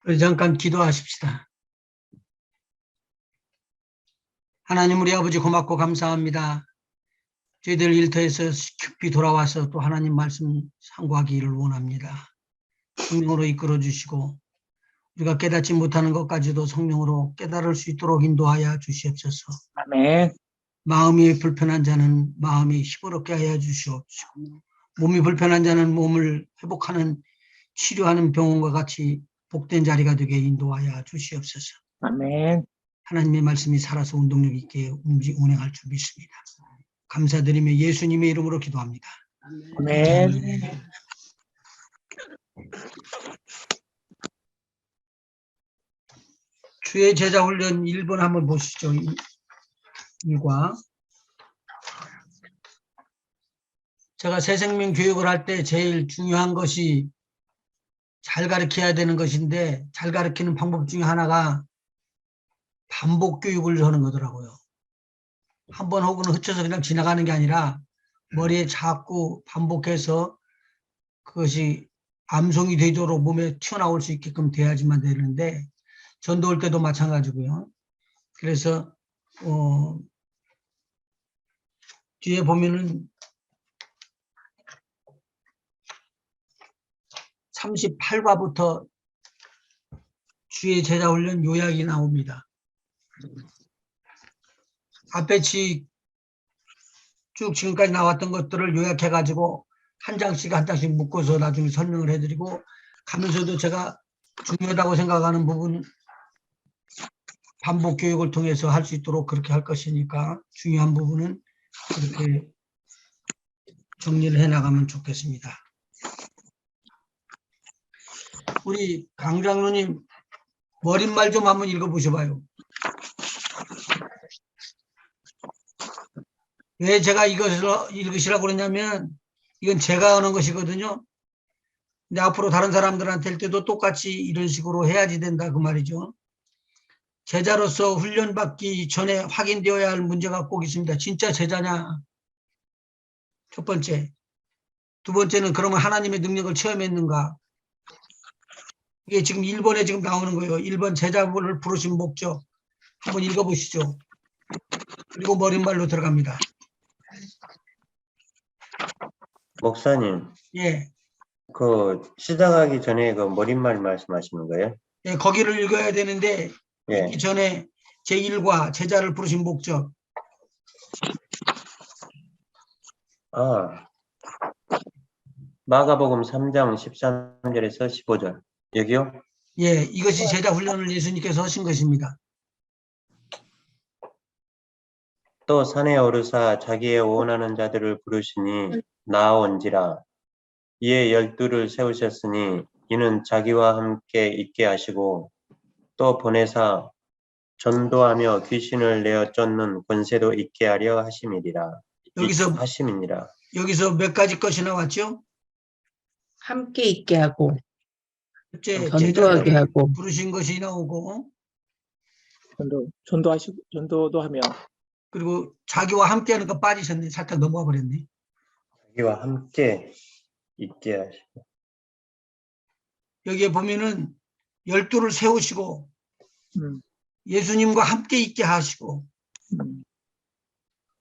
우리 잠깐 기도하십시다. 하나님 우리 아버지 고맙고 감사합니다. 저희들 일터에서 깊이 돌아와서 또 하나님 말씀 상고하기를 원합니다. 성령으로 이끌어 주시고 우리가 깨닫지 못하는 것까지도 성령으로 깨달을 수 있도록 인도하여 주시옵소서. 아멘. 마음이 불편한 자는 마음이 힘으롭게 하여 주시옵시고 몸이 불편한 자는 몸을 회복하는 치료하는 병원과 같이 복된 자리가 되게 인도하여 주시옵소서. 아멘. 하나님의 말씀이 살아서 운동력 있게 운행할 줄 믿습니다. 감사드리며 예수님의 이름으로 기도합니다. 아멘. 주의 제자 훈련 1번 한번 보시죠. 1과 제가 새생명 교육을 할 때 제일 중요한 것이 잘 가르쳐야 되는 것인데 잘 가르치는 방법 중에 하나가 반복 교육을 하는 거더라고요. 한 번 혹은 흩쳐서 그냥 지나가는 게 아니라 머리에 자꾸 반복해서 그것이 암송이 되도록 몸에 튀어나올 수 있게끔 돼야지만 되는데 전도할 때도 마찬가지고요. 그래서 뒤에 보면은 38과부터 주의 제자 훈련 요약이 나옵니다. 앞에 쭉 지금까지 나왔던 것들을 요약해가지고 한 장씩 묶어서 나중에 설명을 해드리고 가면서도 제가 중요하다고 생각하는 부분 반복 교육을 통해서 할 수 있도록 그렇게 할 것이니까 중요한 부분은 그렇게 정리를 해나가면 좋겠습니다. 우리 강 장로님 머릿말 좀 한번 읽어보셔봐요. 왜 제가 이것을 읽으시라고 그러냐면 이건 제가 하는 것이거든요. 근데 앞으로 다른 사람들한테 할 때도 똑같이 이런 식으로 해야지 된다 그 말이죠. 제자로서 훈련받기 전에 확인되어야 할 문제가 꼭 있습니다. 진짜 제자냐? 첫 번째. 두 번째는 그러면 하나님의 능력을 체험했는가? 이게 지금 1번에 지금 나오는 거예요. 1번 제자분을 부르신 목적. 한번 읽어보시죠. 그리고 머릿말로 들어갑니다. 목사님, 예. 시작하기 전에 머릿말 말씀하시는 거예요? 예, 거기를 읽어야 되는데 예. 읽기 전에 제1과 제자를 부르신 목적. 마가복음 3장 13절에서 15절. 여기요? 예, 이것이 제자 훈련을 예수님께서 하신 것입니다. 또 산에 오르사 자기의 원하는 자들을 부르시니 나아온지라. 이에 12를 세우셨으니 이는 자기와 함께 있게 하시고 또 보내사 전도하며 귀신을 내어 쫓는 권세도 있게 하려 하심이니라. 여기서 몇 가지 것이 나왔죠? 함께 있게 하고 첫째, 전도하게 제자들을 하고 부르신 것이 나오고 전도도 하며 그리고 자기와 함께하는 거 빠지셨네. 살짝 넘어가 버렸네. 자기와 함께 있게 하시고 여기에 보면은 12를 세우시고 예수님과 함께 있게 하시고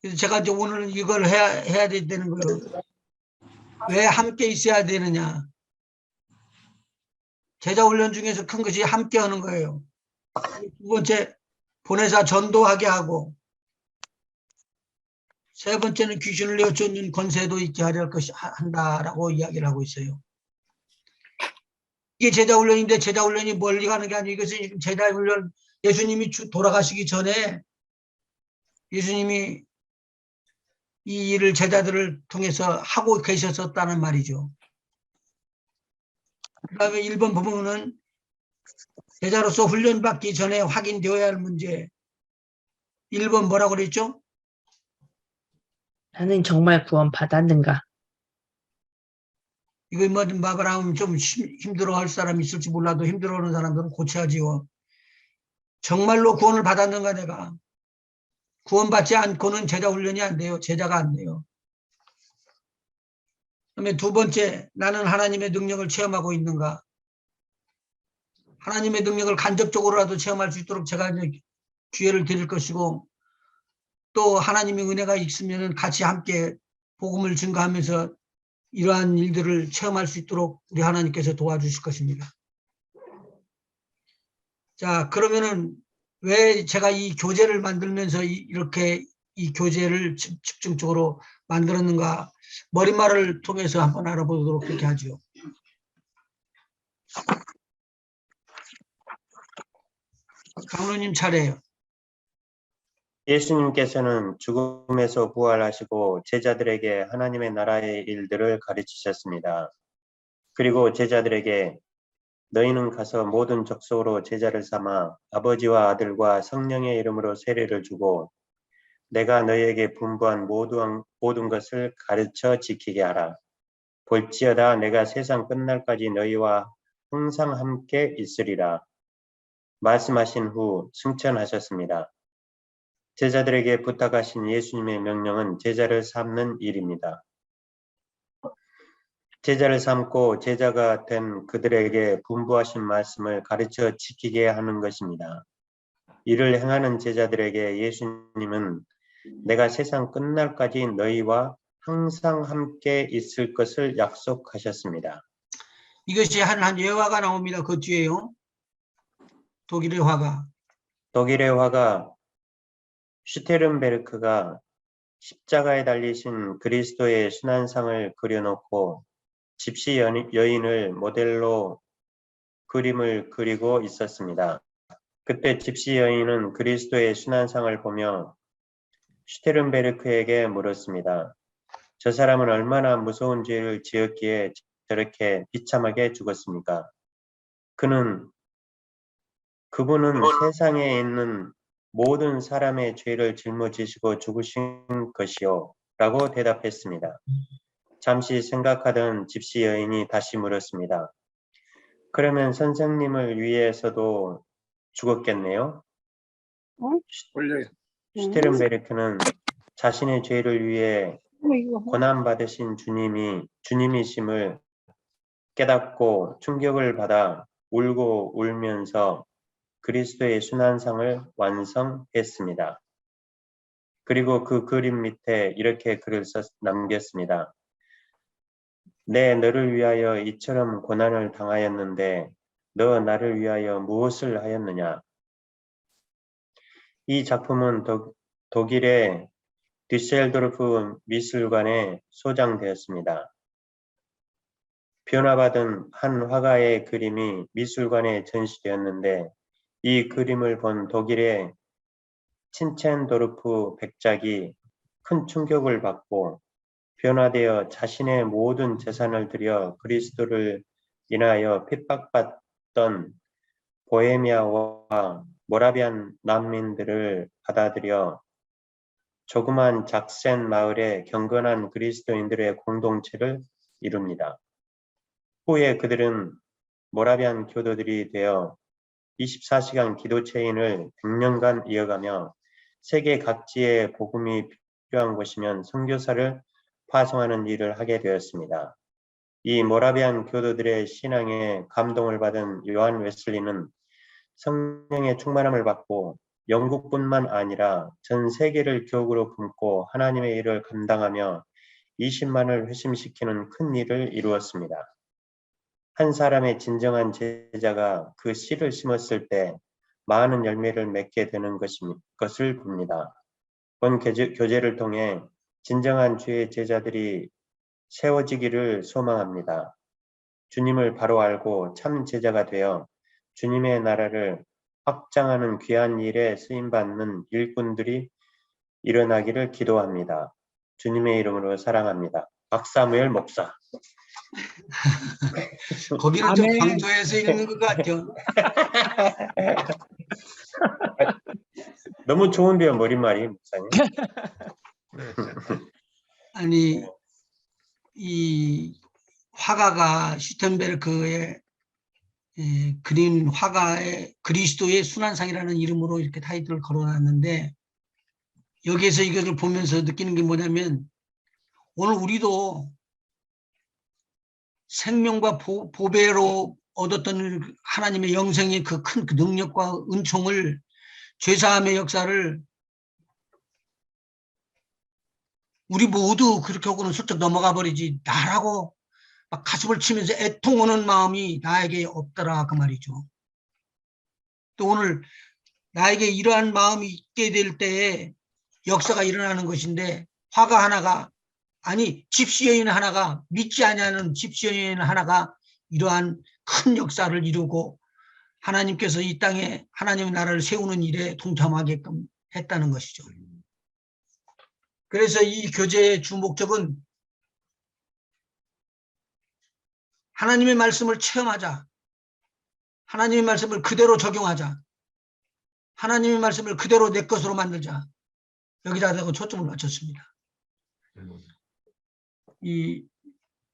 그래서 제가 이제 오늘 이걸 해야 되는 거예요. 왜 함께 있어야 되느냐? 제자 훈련 중에서 큰 것이 함께 하는 거예요. 두 번째, 보내사 전도하게 하고 세 번째는 귀신을 내어 쫓는 권세도 있게 하려 한다라고 이야기를 하고 있어요. 이게 제자 훈련인데 제자 훈련이 멀리 가는 게 아니고 이것은 제자 훈련 예수님이 돌아가시기 전에 예수님이 이 일을 제자들을 통해서 하고 계셨었다는 말이죠. 그 다음에 1번 부분은 제자로서 훈련받기 전에 확인되어야 할 문제. 1번 뭐라고 그랬죠? 나는 정말 구원 받았는가? 이거 막을 하면 좀 힘들어할 사람이 있을지 몰라도 힘들어하는 사람들은 고쳐야지요. 정말로 구원을 받았는가 내가. 구원받지 않고는 제자 훈련이 안 돼요. 제자가 안 돼요. 그다음에 두 번째, 나는 하나님의 능력을 체험하고 있는가. 하나님의 능력을 간접적으로라도 체험할 수 있도록 제가 이제 기회를 드릴 것이고, 또 하나님의 은혜가 있으면 같이 함께 복음을 증거하면서 이러한 일들을 체험할 수 있도록 우리 하나님께서 도와주실 것입니다. 자, 그러면은 왜 제가 이 교재를 만들면서 이렇게 이 교재를 집중적으로 만들었는가, 머릿말을 통해서 한번 알아보도록 그렇게 하죠. 장로님 차례예요. 예수님께서는 죽음에서 부활하시고 제자들에게 하나님의 나라의 일들을 가르치셨습니다. 그리고 제자들에게 너희는 가서 모든 족속으로 제자를 삼아 아버지와 아들과 성령의 이름으로 세례를 주고 내가 너희에게 분부한 모든 것을 가르쳐 지키게 하라. 볼지어다 내가 세상 끝날까지 너희와 항상 함께 있으리라. 말씀하신 후 승천하셨습니다. 제자들에게 부탁하신 예수님의 명령은 제자를 삼는 일입니다. 제자를 삼고 제자가 된 그들에게 분부하신 말씀을 가르쳐 지키게 하는 것입니다. 이를 행하는 제자들에게 예수님은 내가 세상 끝날까지 너희와 항상 함께 있을 것을 약속하셨습니다. 이것이 한 예화가 나옵니다. 그 뒤에요. 독일의 화가. 독일의 화가 슈테른베르크가 십자가에 달리신 그리스도의 순환상을 그려놓고 집시 여인을 모델로 그림을 그리고 있었습니다. 그때 집시 여인은 그리스도의 순환상을 보며 슈테른베르크에게 물었습니다. 저 사람은 얼마나 무서운 죄를 지었기에 저렇게 비참하게 죽었습니까? 그분은 세상에 있는 모든 사람의 죄를 짊어지시고 죽으신 것이요 라고 대답했습니다. 잠시 생각하던 집시 여인이 다시 물었습니다. 그러면 선생님을 위해서도 죽었겠네요? 슈테른베르크는 자신의 죄를 위해 고난받으신 주님이심을 깨닫고 충격을 받아 울고 울면서 그리스도의 순환상을 완성했습니다. 그리고 그 그림 밑에 이렇게 글을 남겼습니다. 너를 위하여 이처럼 고난을 당하였는데 너 나를 위하여 무엇을 하였느냐? 이 작품은 독일의 뒤셀도르프 미술관에 소장되었습니다. 변화받은 한 화가의 그림이 미술관에 전시되었는데 이 그림을 본 독일의 친첸도르프 백작이 큰 충격을 받고 변화되어 자신의 모든 재산을 들여 그리스도를 인하여 핍박받던 보헤미아와 모라비안 난민들을 받아들여 조그만 작센 마을의 경건한 그리스도인들의 공동체를 이룹니다. 후에 그들은 모라비안 교도들이 되어 24시간 기도 체인을 100년간 이어가며 세계 각지에 복음이 필요한 곳이면 선교사를 파송하는 일을 하게 되었습니다. 이 모라비안 교도들의 신앙에 감동을 받은 요한 웨슬리는 성령의 충만함을 받고 영국뿐만 아니라 전 세계를 교구로 품고 하나님의 일을 감당하며 20만을 회심시키는 큰 일을 이루었습니다. 한 사람의 진정한 제자가 그 씨를 심었을 때 많은 열매를 맺게 되는 것을 봅니다. 본 교재를 통해 진정한 주의 제자들이 세워지기를 소망합니다. 주님을 바로 알고 참 제자가 되어 주님의 나라를 확장하는 귀한 일에 쓰임받는 일꾼들이 일어나기를 기도합니다. 주님의 이름으로 사랑합니다. 박사무엘 목사. 거기는 좀 강조해서 읽는 것 같죠. 너무 좋은데요, 머릿말이 목사님. 아니, 이 화가가 슈텐베르크의 그린 화가의 그리스도의 순환상이라는 이름으로 이렇게 타이틀을 걸어놨는데, 여기에서 이것을 보면서 느끼는 게 뭐냐면, 오늘 우리도 생명과 보배로 얻었던 하나님의 영생의 그 큰 능력과 은총을, 죄사함의 역사를 우리 모두 그렇게 하고는 슬쩍 넘어가 버리지, 나라고 막 가슴을 치면서 애통하는 마음이 나에게 없더라 그 말이죠. 또 오늘 나에게 이러한 마음이 있게 될 때에 역사가 일어나는 것인데, 화가 하나가, 아니 집시여인 하나가, 믿지 아니하는 집시여인 하나가 이러한 큰 역사를 이루고 하나님께서 이 땅에 하나님의 나라를 세우는 일에 동참하게끔 했다는 것이죠. 그래서 이 교제의 주 목적은 하나님의 말씀을 체험하자, 하나님의 말씀을 그대로 적용하자, 하나님의 말씀을 그대로 내 것으로 만들자, 여기다 대고 초점을 맞췄습니다.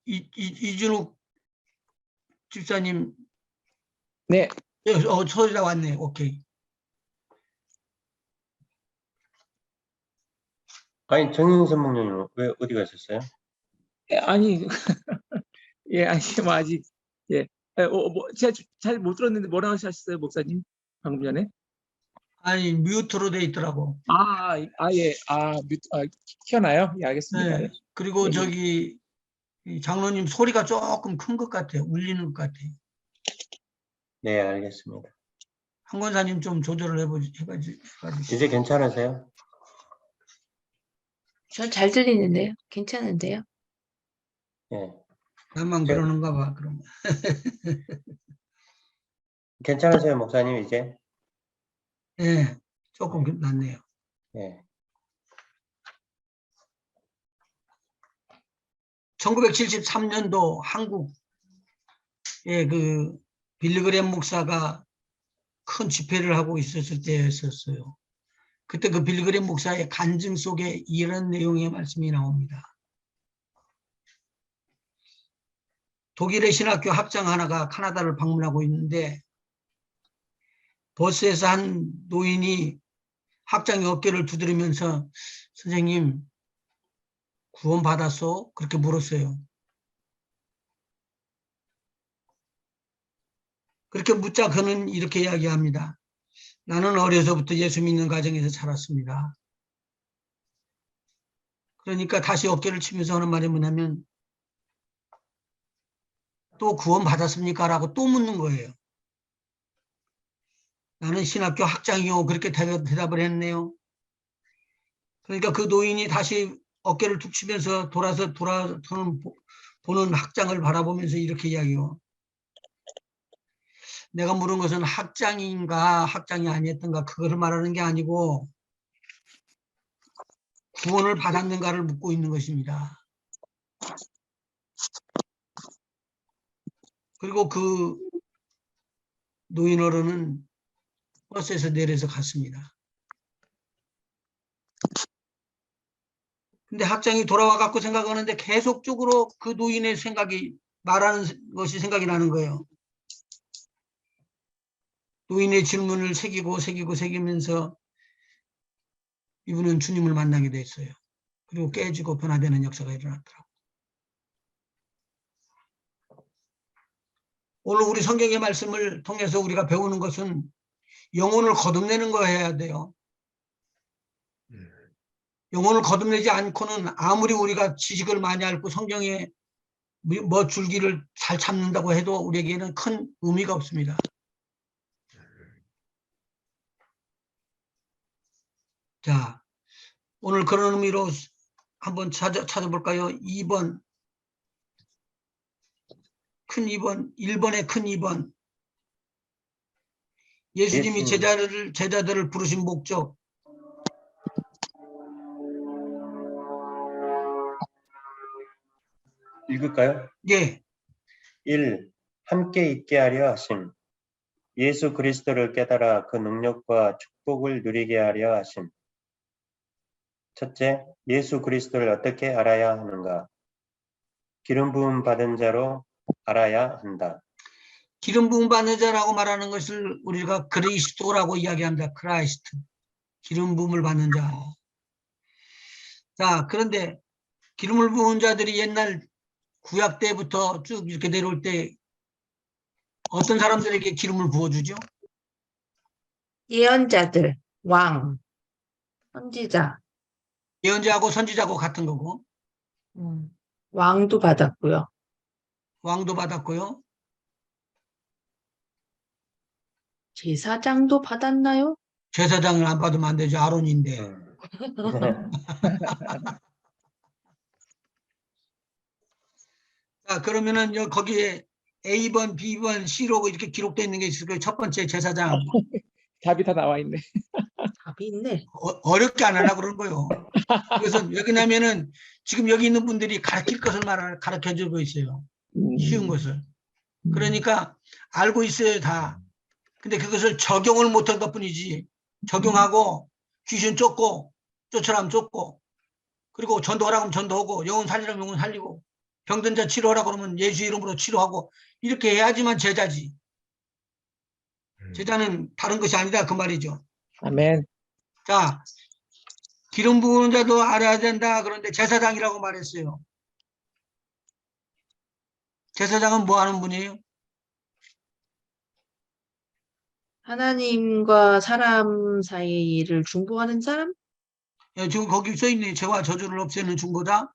이준욱 집사님, 네. 소리가 왔네. 오케이. 아니, 정인선 목사님 왜 어디 가셨어요? 아니, 예, 아니, 뭐, 아직, 예. 제가 잘 못 들었는데 뭐라고 하셨어요, 목사님? 방금 전에? 아니 뮤트로 돼 있더라고. 예. 키워나요? 예, 알겠습니다. 네. 예. 그리고 예, 예. 저기 이 장로님 소리가 조금 큰 것 같아요. 울리는 것 같아요. 네, 알겠습니다. 한 권사님 좀 조절을 해봐주세요. 이제 괜찮으세요? 저 잘 들리는데요? 괜찮은데요? 예. 나만 저- 그러는가 봐. 그러면. 괜찮으세요, 목사님, 이제? 네, 조금 낫네요. 예. 1973년도 한국의 그 빌리그램 목사가 큰 집회를 하고 있었을 때였었어요. 그때 그 빌리그램 목사의 간증 속에 이런 내용의 말씀이 나옵니다. 독일의 신학교 학장 하나가 카나다를 방문하고 있는데, 버스에서 한 노인이 학장의 어깨를 두드리면서 선생님 구원 받았어? 그렇게 물었어요. 그렇게 묻자 그는 이렇게 이야기합니다. 나는 어려서부터 예수 믿는 가정에서 자랐습니다. 그러니까 다시 어깨를 치면서 하는 말이 뭐냐면, 또 구원 받았습니까? 라고 또 묻는 거예요. 나는 신학교 학장이요. 그렇게 대답을 했네요. 그러니까 그 노인이 다시 어깨를 툭 치면서 돌아서 보는 학장을 바라보면서 이렇게 이야기해요. 내가 물은 것은 학장인가 학장이 아니었던가 그거를 말하는 게 아니고 구원을 받았는가를 묻고 있는 것입니다. 그리고 그 노인 어른은 버스에서 내려서 갔습니다. 근데 학장이 돌아와 갖고 생각하는데 계속적으로 그 노인의 생각이 말하는 것이 생각이 나는 거예요. 노인의 질문을 새기면서 이분은 주님을 만나게 됐어요. 그리고 깨지고 변화되는 역사가 일어났더라고요. 오늘 우리 성경의 말씀을 통해서 우리가 배우는 것은 영혼을 거듭내는 거 해야 돼요. 영혼을 거듭내지 않고는 아무리 우리가 지식을 많이 알고 성경에 뭐 줄기를 잘 잡는다고 해도 우리에게는 큰 의미가 없습니다. 자, 오늘 그런 의미로 한번 찾아볼까요? 2번. 큰 2번, 1번의 큰 2번. 예수님이 제자들을 부르신 목적. 읽을까요? 예. 1. 함께 있게 하려 하심. 예수 그리스도를 깨달아 그 능력과 축복을 누리게 하려 하심. 첫째, 예수 그리스도를 어떻게 알아야 하는가? 기름 부음 받은 자로 알아야 한다. 기름 부음 받는 자라고 말하는 것을 우리가 그리스도라고 이야기합니다. 크라이스트. 기름 부음을 받는 자. 자, 그런데 기름을 부은 자들이 옛날 구약 때부터 쭉 이렇게 내려올 때 어떤 사람들에게 기름을 부어주죠? 예언자들, 왕, 선지자, 예언자하고 선지자하고 같은 거고, 왕도 받았고요. 왕도 받았고요. 제사장도 받았나요? 제사장을 안 받으면 안 되죠. 아론인데. 자, 그러면은 거기에 A번, B번, C로 이렇게 기록되어 있는 게 있을 거예요. 첫 번째 제사장. 답이 다 나와 있네. 답이 있네. 어렵게 안 하려고 그런 거예요. 그래서 왜 그러냐면은 지금 여기 있는 분들이 가르칠 것을 가르쳐 주고 있어요. 쉬운 것을. 그러니까 알고 있어요, 다. 근데 그것을 적용을 못한 것 뿐이지. 적용하고 귀신 쫓고 쫓으라면 쫓고 그리고 전도하라고 하면 전도하고 영혼 살리라면 영혼 살리고 병든 자 치료하라고 그러면 예수 이름으로 치료하고 이렇게 해야지만 제자지. 제자는 다른 것이 아니다 그 말이죠. 아멘. 자, 기름 부은 자도 알아야 된다. 그런데 제사장이라고 말했어요. 제사장은 뭐 하는 분이에요? 하나님과 사람 사이를 중보하는 사람? 예, 지금 거기 써 있네. 죄와 저주를 없애는 중보다.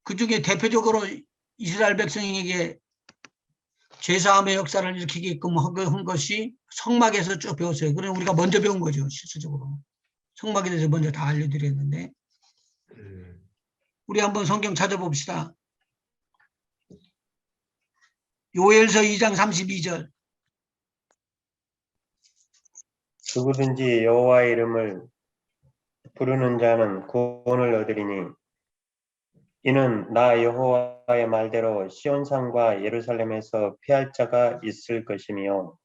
그 중에 대표적으로 이스라엘 백성에게 죄사함의 역사를 일으키게끔 한 것이 성막에서 쭉 배웠어요. 그럼 우리가 먼저 배운 거죠. 실질적으로. 성막에 대해서 먼저 다 알려드렸는데 우리 한번 성경 찾아봅시다. 요엘서 2장 32절. 누구든지 여호와의 이름을 부르는 자는 구원을 얻으리니 이는 나 여호와의 말대로 시온산과 예루살렘에서 피할 자가 있을 것이며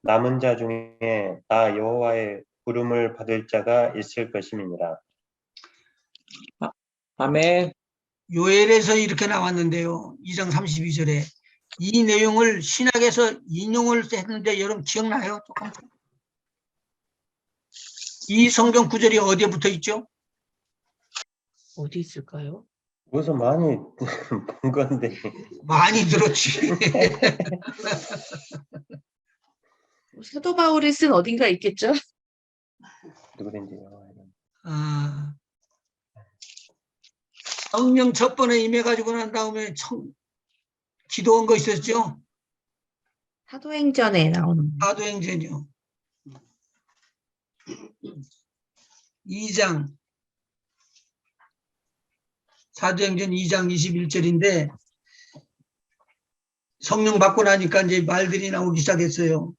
남은 자 중에 나 여호와의 부름을 받을 자가 있을 것임이니라. 아멘. 요엘에서 이렇게 나왔는데요. 2장 32절에 이 내용을 신약에서 인용을 했는데 여러분 기억나요? 조금? 이 성경 구절이 어디에 붙어 있죠? 어디 있을까요? 무슨 많이 본 건데. 많이 들었지. 사도 바울이 쓴 어딘가 있겠죠? 누구든지 여호와의 이름. 아, 성령 첫 번에 임해가지고 난 다음에 기도한 거 있었죠? 사도행전에 나오는 사도행전이요. 2장 사도행전 2장 21절인데 성령 받고 나니까 이제 말들이 나오기 시작했어요.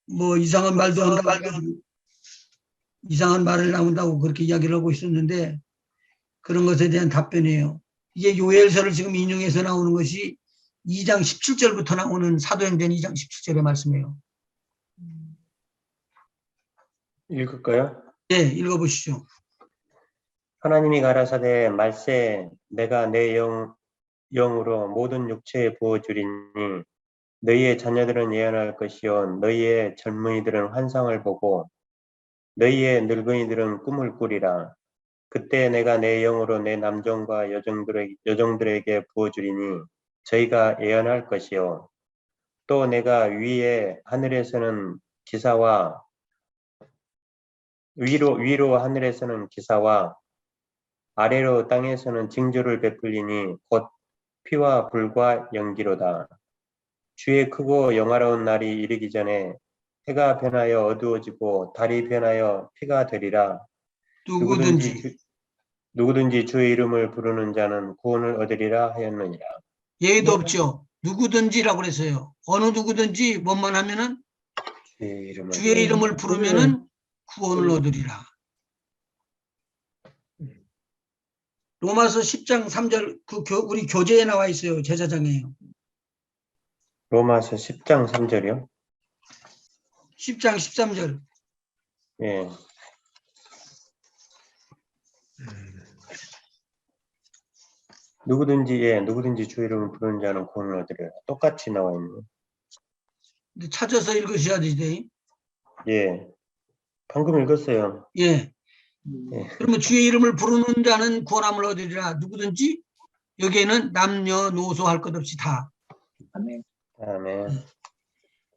뭐 이상한 말도 한다고 해가지고 이상한 말을 나온다고 그렇게 이야기를 하고 있었는데 그런 것에 대한 답변이에요. 이게 요엘서를 지금 인용해서 나오는 것이 2장 17절부터 나오는 사도행전 2장 17절의 말씀이에요. 읽을까요? 네, 읽어보시죠. 하나님이 가라사대 말세 내가 내 영으로 모든 육체에 부어주리니 너희의 자녀들은 예언할 것이요 너희의 젊은이들은 환상을 보고 너희의 늙은이들은 꿈을 꾸리라. 그때 내가 내 영으로 내 남종과 여종들에게 부어주리니 저희가 예언할 것이요 또 내가 위에 하늘에서는 기사와 위로 하늘에서는 기사와 아래로 땅에서는 징조를 베풀리니 곧 피와 불과 연기로다. 주의 크고 영화로운 날이 이르기 전에 해가 변하여 어두워지고 달이 변하여 피가 되리라. 누구든지 주의 이름을 부르는 자는 구원을 얻으리라 하였느니라. 예의도 없죠. 누구든지라고 그랬어요. 어느 누구든지 뭐만 하면은 주의 이름을 부르면은 구원을 얻으리라. 로마서 10장 3절 우리 교재에 나와 있어요. 제사장이에요. 로마서 10장 3절이요? 10장 13절. 예. 누구든지 주의 이름을 부르는 자는 구원을 얻으리라. 똑같이 나와 있네요. 근데 찾아서 읽으셔야 되지. 예. 방금 읽었어요. 예. 예. 그러면 주의 이름을 부르는 자는 구원함을 얻으리라. 누구든지 여기에는 남녀노소 할 것 없이 다 아멘. 아멘.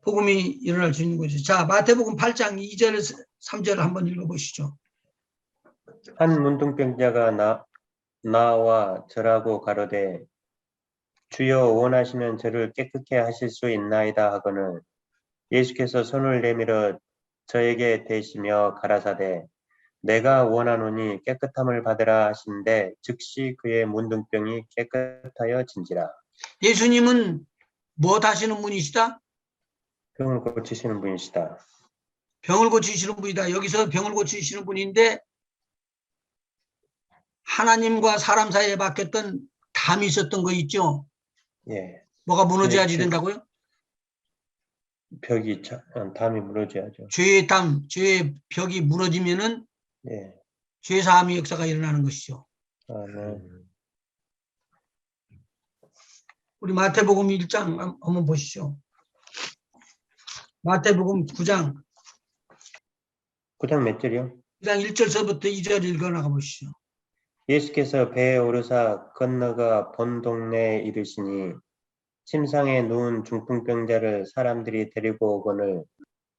복음이 일어날 수 있는 거죠. 자, 마태복음 8장 2절 3절 한번 읽어보시죠. 한 문둥병자가 나와 절하고 가로되 주여 원하시면 저를 깨끗게 하실 수 있나이다 하거늘 예수께서 손을 내밀어 저에게 대시며 가라사대 내가 원하노니 깨끗함을 받으라 하신데 즉시 그의 문둥병이 깨끗하여 진지라. 예수님은 무엇 하시는 분이시다? 병을 고치시는 분이시다. 병을 고치시는 분이다. 여기서 병을 고치시는 분인데 하나님과 사람 사이에 박혔던 담이 있었던 거 있죠? 예. 뭐가 무너져야지 네, 된다고요? 담이 무너져야죠. 죄의 담, 죄의 벽이 무너지면은 예. 죄 사함의 역사가 일어나는 것이죠. 아멘. 우리 마태복음 1장 한번 보시죠. 마태복음 9장 9장 몇 절이요? 9장 1절서부터 2절 읽어나가 보시죠. 예수께서 배에 오르사 건너가 본 동네에 이르시니 침상에 누운 중풍병자를 사람들이 데리고 오거늘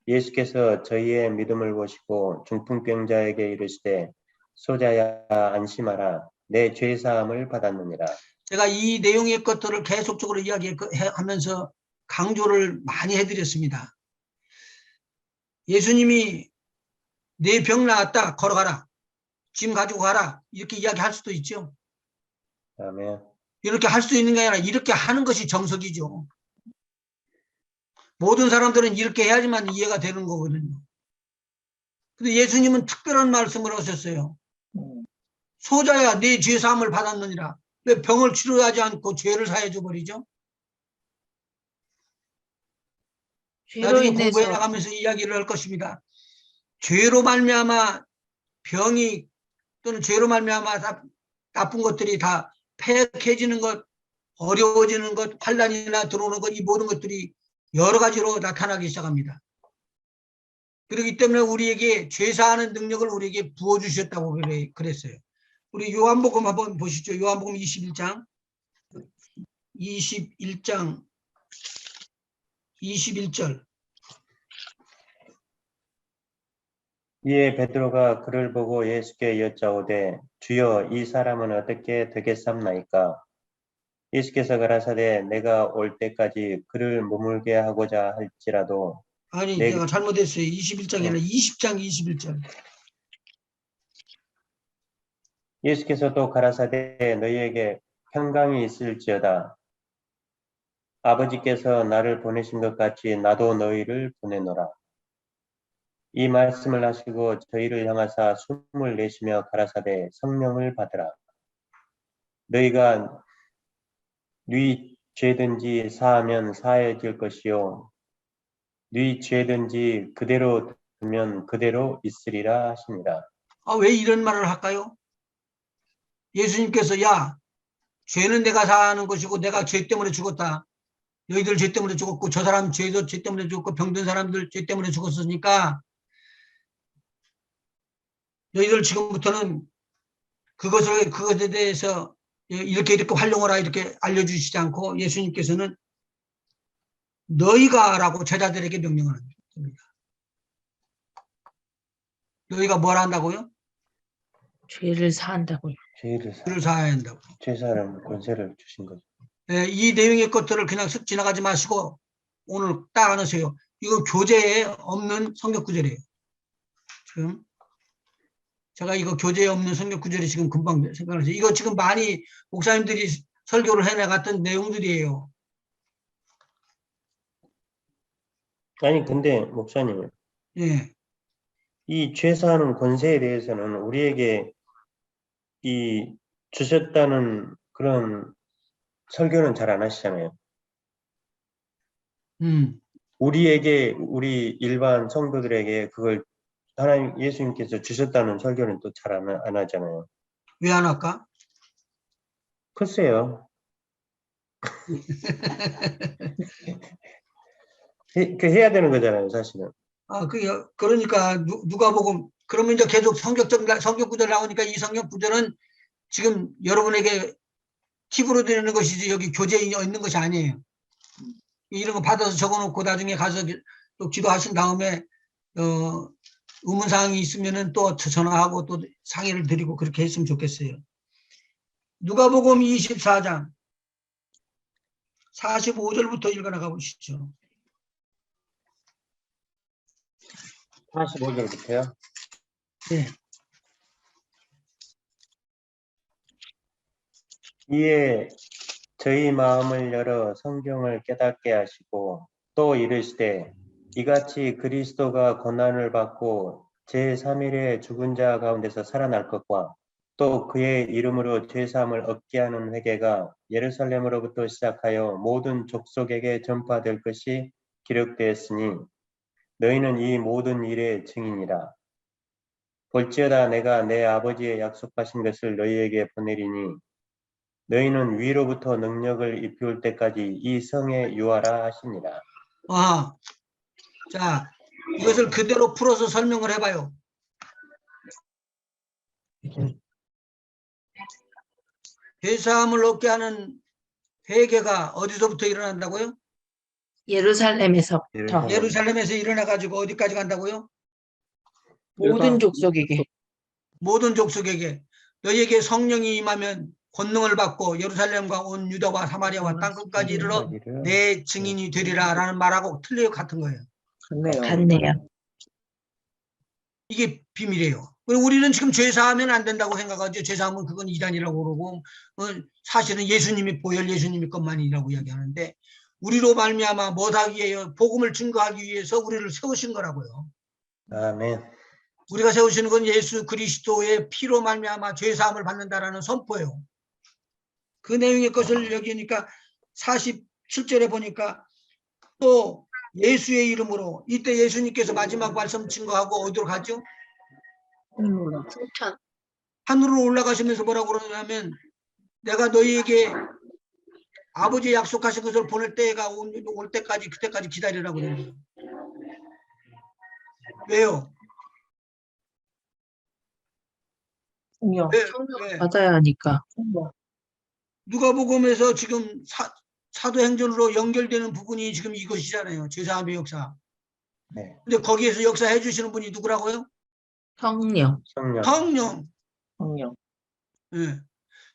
예수께서 저희의 믿음을 보시고 중풍병자에게 이르시되 소자야 안심하라 내 죄사함을 받았느니라. 제가 이 내용의 것들을 계속적으로 이야기하면서 강조를 많이 해드렸습니다. 예수님이 내 병 나았다 걸어가라 짐 가지고 가라 이렇게 이야기할 수도 있죠. 아멘. 이렇게 할 수 있는 게 아니라 이렇게 하는 것이 정석이죠. 모든 사람들은 이렇게 해야지만 이해가 되는 거거든요. 근데 예수님은 특별한 말씀을 하셨어요. 소자야 네 죄 사함을 받았느니라. 왜 병을 치료하지 않고 죄를 사해줘 버리죠? 죄로 나중에 공부해 인해서 나가면서 이야기를 할 것입니다. 죄로 말미암아 병이 또는 죄로 말미암아 나쁜 것들이 다 폐역해지는 것, 어려워지는 것, 환난이나 들어오는 것, 이 모든 것들이 여러 가지로 나타나기 시작합니다. 그렇기 때문에 우리에게 죄사하는 능력을 우리에게 부어주셨다고 그랬어요. 우리 요한복음 한번 보시죠. 요한복음 21장 21절 이에 베드로가 그를 보고 예수께 여짜오되 주여 이 사람은 어떻게 되겠삼나이까? 예수께서 가라사대 내가 올 때까지 그를 머물게 하고자 할지라도 아니 내 내가 잘못했어요. 21장이 아니라 20장 21절. 예수께서 또 가라사대 너희에게 평강이 있을지어다. 아버지께서 나를 보내신 것 같이 나도 너희를 보내노라. 이 말씀을 하시고 저희를 향하사 숨을 내쉬며 가라사대 성령을 받으라. 너희가 네 죄든지 사하면 사해질 것이요 네 죄든지 그대로 두면 그대로 있으리라 하시니라. 아, 왜 이런 말을 할까요? 예수님께서 야 죄는 내가 사하는 것이고 내가 죄 때문에 죽었다. 너희들 죄 때문에 죽었고 저 사람 죄도 죄 때문에 죽었고 병든 사람들 죄 때문에 죽었으니까 너희들 지금부터는 그것에 대해서 이렇게 활용하라 이렇게 알려주시지 않고 예수님께서는 너희가라고 제자들에게 명령을 합니다. 너희가 뭘 한다고요? 죄를 사한다고요. 죄를 사해야 한다고. 죄사하는 권세를 주신 거죠. 예, 이 내용의 것들을 그냥 쓱 지나가지 마시고 오늘 딱 안으세요. 이거 교재에 없는 성경 구절이에요. 지금 제가 이거 교재에 없는 성경 구절이 지금 금방 생각나죠. 이거 지금 많이 목사님들이 설교를 해나갔던 내용들이에요. 아니 근데 목사님 예. 이 죄사하는 권세에 대해서는 우리에게 이 주셨다는 그런 설교는 잘 안 하시잖아요. 우리에게 우리 일반 성도들에게 그걸 하나님 예수님께서 주셨다는 설교는 또 잘 안 하잖아요. 왜 안 할까? 글쎄요. 그 해야 되는 거잖아요, 사실은. 아, 그러니까 누가복음 그러면 이제 계속 성경 구절 나오니까 이 성경 구절은 지금 여러분에게 팁으로 드리는 것이지 여기 교재에 있는 것이 아니에요. 이런 거 받아서 적어놓고 나중에 가서 또 기도하신 다음에 의문사항이 있으면은 또 전화하고 또 상의를 드리고 그렇게 했으면 좋겠어요. 누가복음 24장 45절부터 읽어나가 보시죠. 45절부터요. 네. 이에 저희 마음을 열어 성경을 깨닫게 하시고 또 이르시되 이같이 그리스도가 고난을 받고 제3일에 죽은 자 가운데서 살아날 것과 또 그의 이름으로 죄사함을 얻게 하는 회개가 예루살렘으로부터 시작하여 모든 족속에게 전파될 것이 기록되었으니 너희는 이 모든 일의 증인이라. 볼지어다 내가 내 아버지의 약속하신 것을 너희에게 보내리니 너희는 위로부터 능력을 입혀올 때까지 이 성에 유하라 하시니라. 자, 이것을 그대로 풀어서 설명을 해봐요. 죄사함을 얻게 하는 회개가 어디서부터 일어난다고요? 예루살렘에서부터 예루살렘에서 일어나가지고 어디까지 간다고요? 모든 족속에게. 모든 족속에게. 너희에게 성령이 임하면 권능을 받고 예루살렘과 온 유다와 사마리아와 땅끝까지 이르러 내 증인이 되리라 라는 말하고 틀려 같은 거예요. 같네요. 이게 비밀이에요. 그리고 우리는 지금 죄사하면 안 된다고 생각하죠. 죄사하면 그건 이단이라고 그러고 사실은 예수님이 보혈 예수님이 것만이라고 이야기하는데 우리로 말미암아 뭐하기 위해 복음을 증거하기 위해서 우리를 세우신 거라고요. 아멘. 우리가 세우시는 건 예수 그리스도의 피로 말미암아 죄사함을 받는다라는 선포예요. 그 내용의 것을 여기니까 47절에 보니까 또 예수의 이름으로 이때 예수님께서 마지막 말씀 증거하고 어디로 가죠? 승천. 하늘로 올라가시면서 뭐라고 그러냐면 내가 너희에게 아버지 약속하신 것을 보낼 때가 올 때까지 그때까지 기다리라고 그래요. 왜요? 성령. 왜? 받아야 하니까. 누가복음에서 지금 사도행전으로 연결되는 부분이 지금 이것이잖아요. 죄사함의 역사. 네. 근데 거기에서 역사해 주시는 분이 누구라고요? 성령. 성령. 성령. 예.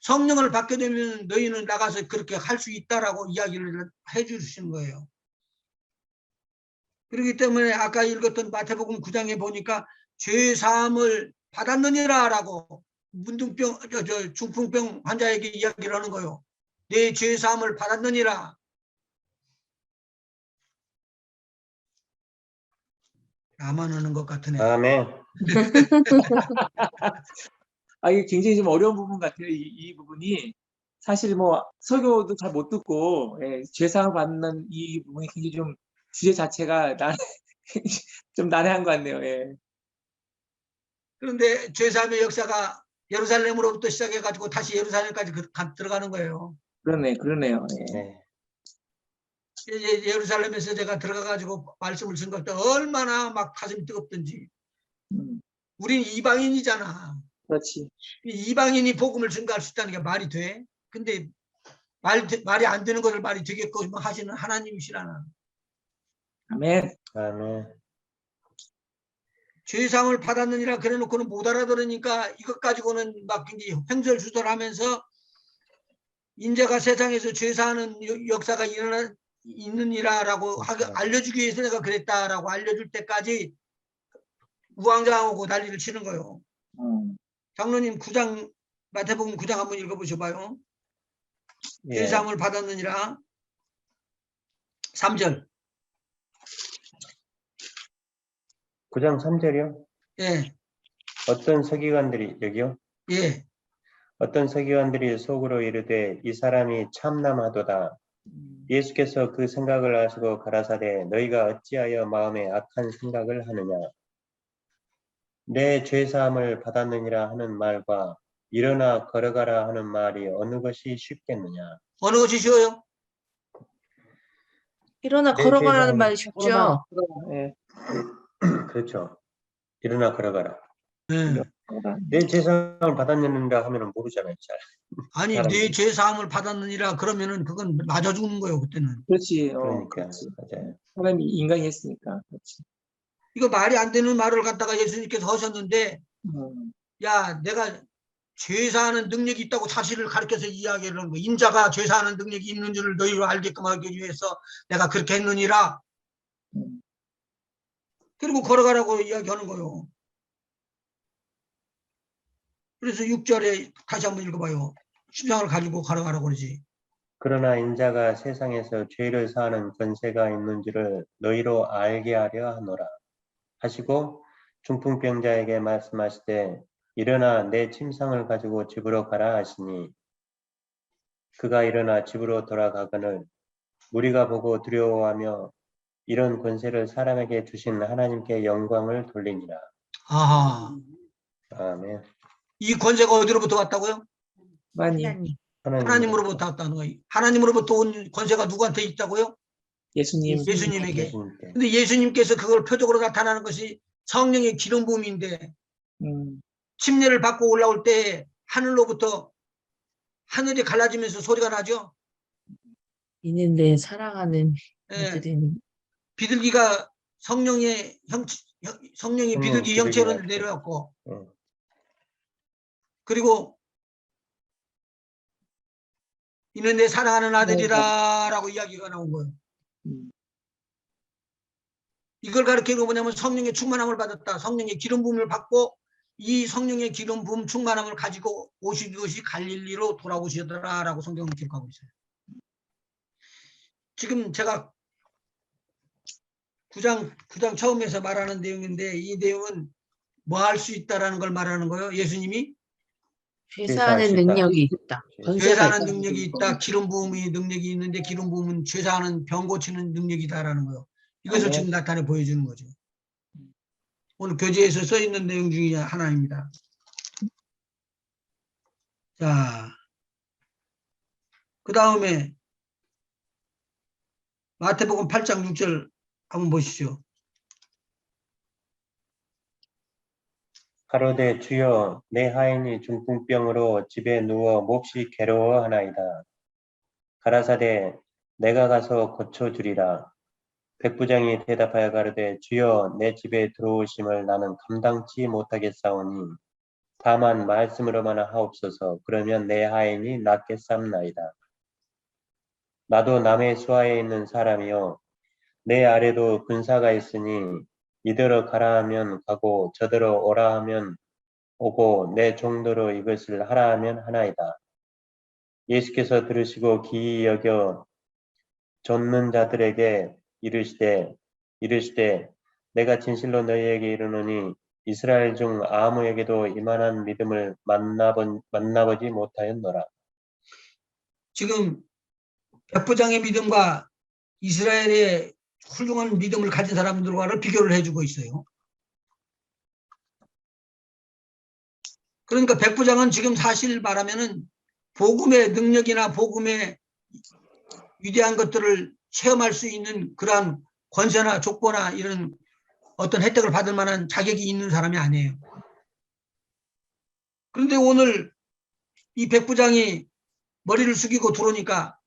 성령을 받게 되면 너희는 나가서 그렇게 할 수 있다라고 이야기를 해 주시는 거예요. 그렇기 때문에 아까 읽었던 마태복음 9장에 보니까 죄사함을 받았느니라라고 문둥병, 중풍병 환자에게 이야기를 하는 거예요. 내 죄사함을 받았느니라. 나만 하는 것 같으네. 아멘. 이게 굉장히 좀 어려운 부분 같아요. 이 부분이 사실 뭐 설교도 잘 못 듣고 죄사함 받는 이 부분이 굉장히 좀 주제 자체가 좀 난해한 것 같네요. 예. 그런데 죄사함의 역사가 예루살렘으로부터 시작해가지고 다시 예루살렘까지 들어가는 거예요. 그러네요. 예. 네. 예루살렘에서 제가 들어가가지고 말씀을 증거할 때 얼마나 막 가슴이 뜨겁던지. 우린 이방인이잖아. 그렇지. 이방인이 복음을 증거할 수 있다는 게 말이 돼? 근데 말이 안 되는 것을 말이 되게끔 하시는 하나님이시라나. 아멘. 아멘. 죄상을 받았느니라 그래놓고는 못 알아들으니까 이것 가지고는 막 굉장히 횡설수설하면서 인자가 세상에서 죄사하는 역사가 있느니라라고 알려주기 위해서 내가 그랬다라고 알려줄 때까지 우왕좌왕하고 난리를 치는 거예요. 장로님 9장 마태복음 9장 한번 읽어보셔봐요. 예. 죄사함을 받았느니라 3절. 9장 3절이요? 예, 어떤 서기관들이 여기요? 예. 어떤 서기관들이 속으로 이르되 이 사람이 참남하도다. 예수께서 그 생각을 아시고 가라사대 너희가 어찌하여 마음에 악한 생각을 하느냐. 내 죄사함을 받았느니라 하는 말과 일어나 걸어가라 하는 말이 어느 것이 쉽겠느냐. 어느 것이 쉬워요? 일어나 내 걸어가라는 죄사함을- 말이 쉽죠. 예. 그렇죠. 일어나 걸어가라. 예. 내 재산을 받았느니라 하면은 모르잖아요. 잘. 아니 사람들이. 내 죄 사함을 받았느니라 그러면은 그건 맞아 죽는 거예요 그때는. 그렇지. 그러니까 그렇지. 맞아요. 사람이 인간이 했으니까. 그렇지. 이거 말이 안 되는 말을 갖다가 예수님께서 하셨는데 음, 야 내가 죄사하는 능력이 있다고 사실을 가르쳐서 이야기를 하는 거야. 인자가 죄사하는 능력이 있는 줄을 너희로 알게끔 하기 위해서 내가 그렇게 했느니라. 음. 그리고 걸어가라고 이야기하는 거예요. 그래서 6절에 다시 한번 읽어봐요. 십상을 가지고 걸어가라고 그러지. 그러나 인자가 세상에서 죄를 사하는 권세가 있는지를 너희로 알게 하려 하노라 하시고 중풍병자에게 말씀하시되 일어나 내 침상을 가지고 집으로 가라 하시니 그가 일어나 집으로 돌아가거늘 무리가 보고 두려워하며 이런 권세를 사람에게 주신 하나님께 영광을 돌리니라. 아하. 아멘. 이 권세가 어디로부터 왔다고요? 많이 하나님. 하나님으로부터 왔다는 거예요. 하나님으로부터 온 권세가 누구한테 있다고요? 예수님. 예수님에게. 예수님께. 근데 예수님께서 그걸 표적으로 나타나는 것이 성령의 기름 부음인데 음, 침례를 받고 올라올 때 하늘로부터 하늘이 갈라지면서 소리가 나죠. 이는 내 사랑하는 예, 아들이니. 비둘기가 성령의 성령이 비둘기 비둘기 형체로 같죠. 내려왔고 예. 그리고 이는 내 사랑하는 아들이라라고 이야기가 나온 거예요. 음, 이걸 가르치는 거 뭐냐면 성령의 충만함을 받았다. 성령의 기름 부음을 받고 이 성령의 기름 부음 충만함을 가지고 오신 것이 갈릴리로 돌아오시더라라고 성경은 기록하고 있어요. 지금 제가 9장 처음에서 말하는 내용인데 이 내용은 뭐 할 수 있다라는 걸 말하는 거예요. 예수님이 죄사하는 죄사하시다. 능력이 있다. 권세가 죄사하는 있다. 능력이 있다. 기름 부음의 능력이 있는데 기름 부음은 죄사하는 병 고치는 능력이다라는 거예요. 이것을 아멘. 지금 나타내 보여주는 거죠. 오늘 교재에서 써 있는 내용 중에 하나입니다. 자, 그 다음에 마태복음 8장 6절 한번 보시죠. 가로되 주여 내 하인이 중풍병으로 집에 누워 몹시 괴로워하나이다. 가라사대 내가 가서 고쳐주리라. 백부장이 대답하여 가로되 주여 내 집에 들어오심을 나는 감당치 못하겠사오니 다만 말씀으로만 하옵소서. 그러면 내 하인이 낫겠삼나이다. 나도 남의 수하에 있는 사람이요 내 아래도 군사가 있으니 이대로 가라 하면 가고 저대로 오라 하면 오고 내 종도로 이것을 하라 하면 하나이다. 예수께서 들으시고 기이 여겨 좇는 자들에게 이르시되 내가 진실로 너희에게 이르노니 이스라엘 중 아무에게도 이만한 믿음을 만나보지 못하였노라. 지금 백부장의 믿음과 이스라엘의 훌륭한 믿음을 가진 사람들과를 비교를 해주고 있어요. 그러니까 백부장은 지금 사실 말하면은 복음의 능력이나 복음의 위대한 것들을 체험할 수 있는 그러한 권세나 족보나 이런 어떤 혜택을 받을 만한 자격이 있는 사람이 아니에요. 그런데 오늘 이 백부장이 머리를 숙이고 들어오니까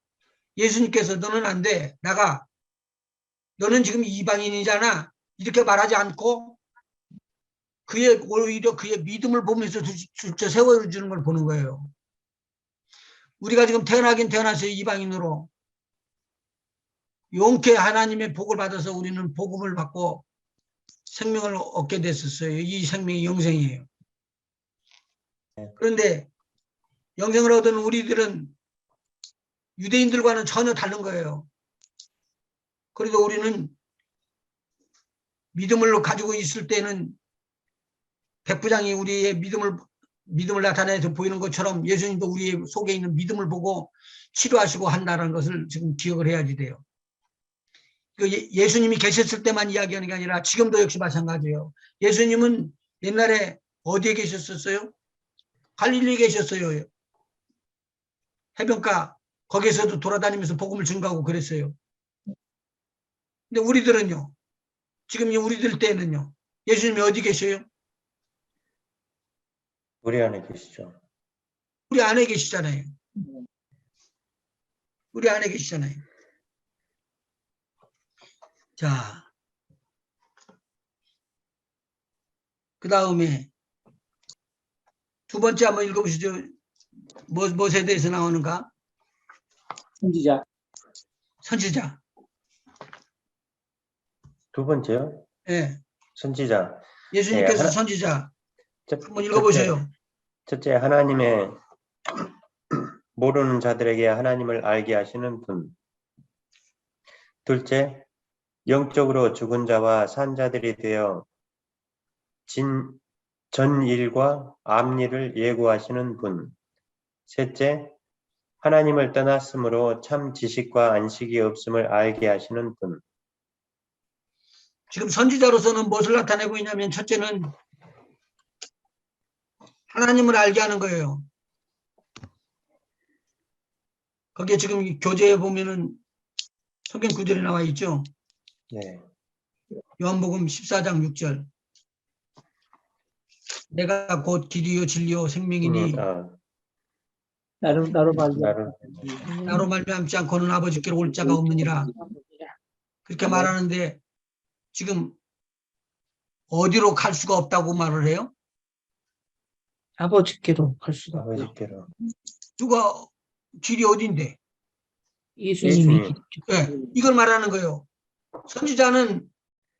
예수님께서 너는 안 돼. 나가. 너는 지금 이방인이잖아. 이렇게 말하지 않고 오히려 그의 믿음을 보면서 진짜 세워주는 걸 보는 거예요. 우리가 지금 태어나긴 태어났어요. 이방인으로. 용케 하나님의 복을 받아서 우리는 복음을 받고 생명을 얻게 됐었어요. 이 생명이 영생이에요. 그런데 영생을 얻은 우리들은 유대인들과는 전혀 다른 거예요. 그래도 우리는 믿음을 가지고 있을 때는 백부장이 우리의 믿음을 나타내서 보이는 것처럼 예수님도 우리 속에 있는 믿음을 보고 치료하시고 한다는 것을 지금 기억을 해야지 돼요. 예수님이 계셨을 때만 이야기하는 게 아니라 지금도 역시 마찬가지예요. 예수님은 옛날에 어디에 계셨었어요? 갈릴리에 계셨어요. 해변가 거기에서도 돌아다니면서 복음을 증거하고 그랬어요. 근데 우리들은요. 지금 우리들 때는요. 예수님이 어디 계셔요? 우리 안에 계시죠. 우리 안에 계시잖아요. 우리 안에 계시잖아요. 자, 그 다음에 두 번째 한번 읽어보시죠. 무엇에 대해서 나오는가? 선지자. 선지자. 두 번째요. 예. 선지자. 예수님께서 하나- 선지자. 첫- 한번 읽어보세요. 첫째, 하나님의 모르는 자들에게 하나님을 알게 하시는 분. 둘째, 영적으로 죽은 자와 산 자들이 되어 전일과 앞일을 예고하시는 분. 셋째, 하나님을 떠났으므로 참 지식과 안식이 없음을 알게 하시는 분. 지금 선지자로서는 무엇을 나타내고 있냐면 첫째는 하나님을 알게 하는 거예요. 거기에 지금 교재에 보면은 성경 구절이 나와 있죠. 네. 요한복음 14장 6절. 내가 곧 길이요 진리요 생명이니 나로 말미암아 나를 나로 말미암지 않고는 아버지께로 올 자가 없느니라. 그렇게 말하는데 지금 어디로 갈 수가 없다고 말을 해요? 아버지께로 갈 수가 없다. 아버지께로. 누가 길이 어딘데? 예수님이 예수님. 예, 이걸 말하는 거예요. 선지자는